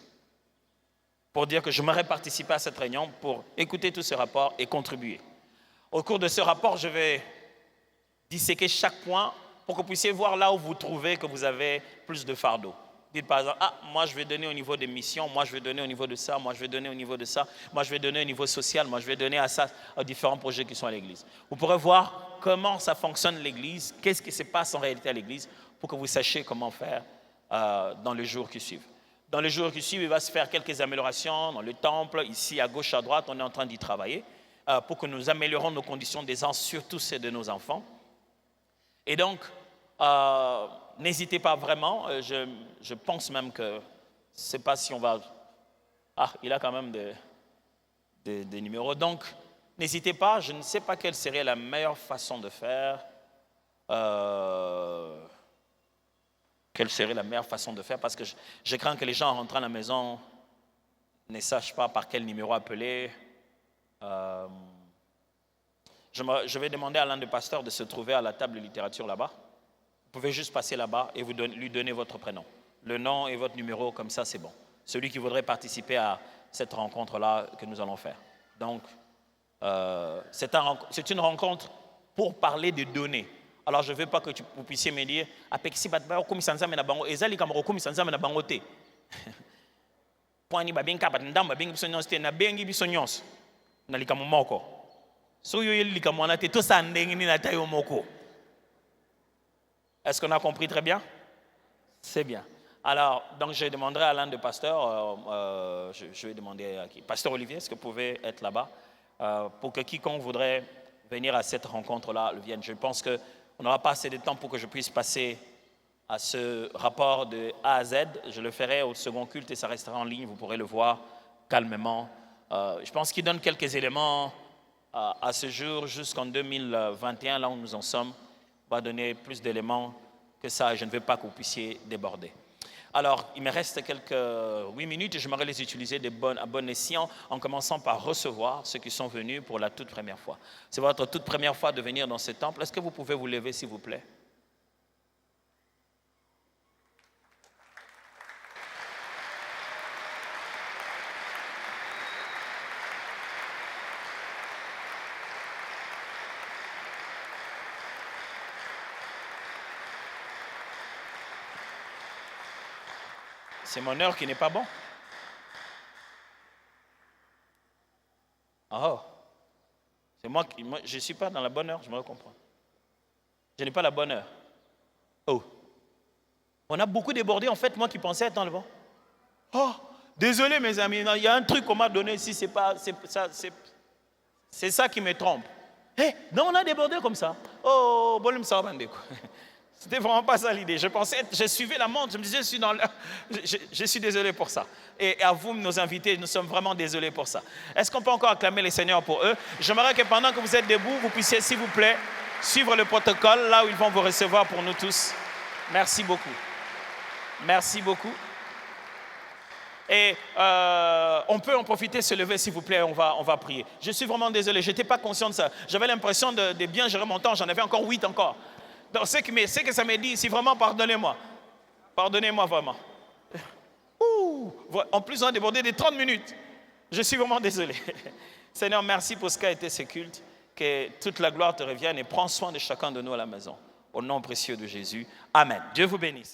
pour dire que je m'aurais participé à cette réunion pour écouter tout ce rapport et contribuer. Au cours de ce rapport, je vais disséquer chaque point pour que vous puissiez voir là où vous trouvez que vous avez plus de fardeau. Dites par exemple, moi je vais donner au niveau des missions, moi je vais donner au niveau de ça, moi je vais donner au niveau de ça, moi je vais donner au niveau social, moi je vais donner à ça, aux différents projets qui sont à l'église. Vous pourrez voir comment ça fonctionne l'église, qu'est-ce qui se passe en réalité à l'église pour que vous sachiez comment faire dans les jours qui suivent. Dans les jours qui suivent, il va se faire quelques améliorations dans le temple, ici à gauche, à droite, on est en train d'y travailler pour que nous améliorons nos conditions d'aisance, surtout celles de nos enfants. Et donc, n'hésitez pas vraiment, je pense même que, je ne sais pas si on va... il a quand même des numéros. Donc, n'hésitez pas, je ne sais pas quelle serait la meilleure façon de faire. Quelle serait la meilleure façon de faire, parce que je crains que les gens en rentrant à la maison ne sachent pas par quel numéro appeler. Je vais demander à l'un des pasteurs de se trouver à la table de littérature là-bas. Vous pouvez juste passer là-bas et lui donner votre prénom. Le nom et votre numéro, comme ça, c'est bon. Celui qui voudrait participer à cette rencontre-là que nous allons faire. Donc, c'est une rencontre pour parler de données. Alors, je ne veux pas que vous puissiez me dire « Apexi batba okomi sanzame na bango ezali kama okomi sanzame na bango te ». Poani babenga batndamba bengi biso nyonso te na bengi biso nyonso na likambo moko. So yo yeli likambo na te to sa ndenge ni na tayo moko. Est-ce qu'on a compris très bien? C'est bien. Alors, donc je demanderai à l'un des pasteurs, je vais demander à qui? Pasteur Olivier, est-ce que vous pouvez être là-bas pour que quiconque voudrait venir à cette rencontre-là le vienne. Je pense qu'on n'aura pas assez de temps pour que je puisse passer à ce rapport de A à Z. Je le ferai au second culte et ça restera en ligne, vous pourrez le voir calmement. Je pense qu'il donne quelques éléments à ce jour jusqu'en 2021, là où nous en sommes. Va donner plus d'éléments que ça et je ne veux pas que vous puissiez déborder. Alors, il me reste quelques 8 minutes et j'aimerais les utiliser à bon escient en commençant par recevoir ceux qui sont venus pour la toute première fois. C'est votre toute première fois de venir dans ce temple. Est-ce que vous pouvez vous lever, s'il vous plaît? C'est mon heure qui n'est pas bon. Oh, c'est moi je ne suis pas dans la bonne heure, je me comprends. Je n'ai pas la bonne heure. Oh, on a beaucoup débordé en fait, moi qui pensais être dans le bon. Oh, désolé mes amis, il y a un truc qu'on m'a donné ici, c'est ça qui me trompe. Hey, non, on a débordé comme ça. Oh, bon, me ça va quoi. C'était vraiment pas ça l'idée. Je suivais la montre, je me disais, je suis désolé pour ça. Et à vous, nos invités, nous sommes vraiment désolés pour ça. Est-ce qu'on peut encore acclamer les Seigneurs pour eux? J'aimerais que pendant que vous êtes debout, vous puissiez, s'il vous plaît, suivre le protocole, là où ils vont vous recevoir pour nous tous. Merci beaucoup. Merci beaucoup. Et on peut en profiter, se lever, s'il vous plaît, on va prier. Je suis vraiment désolé, je n'étais pas conscient de ça. J'avais l'impression de bien gérer mon temps, j'en avais encore 8 encore. Donc, ce que ça me dit, c'est vraiment pardonnez-moi. Pardonnez-moi vraiment. En plus, on a débordé de 30 minutes. Je suis vraiment désolé. Seigneur, merci pour ce qu'a été ce culte. Que toute la gloire te revienne et prends soin de chacun de nous à la maison. Au nom précieux de Jésus. Amen. Dieu vous bénisse.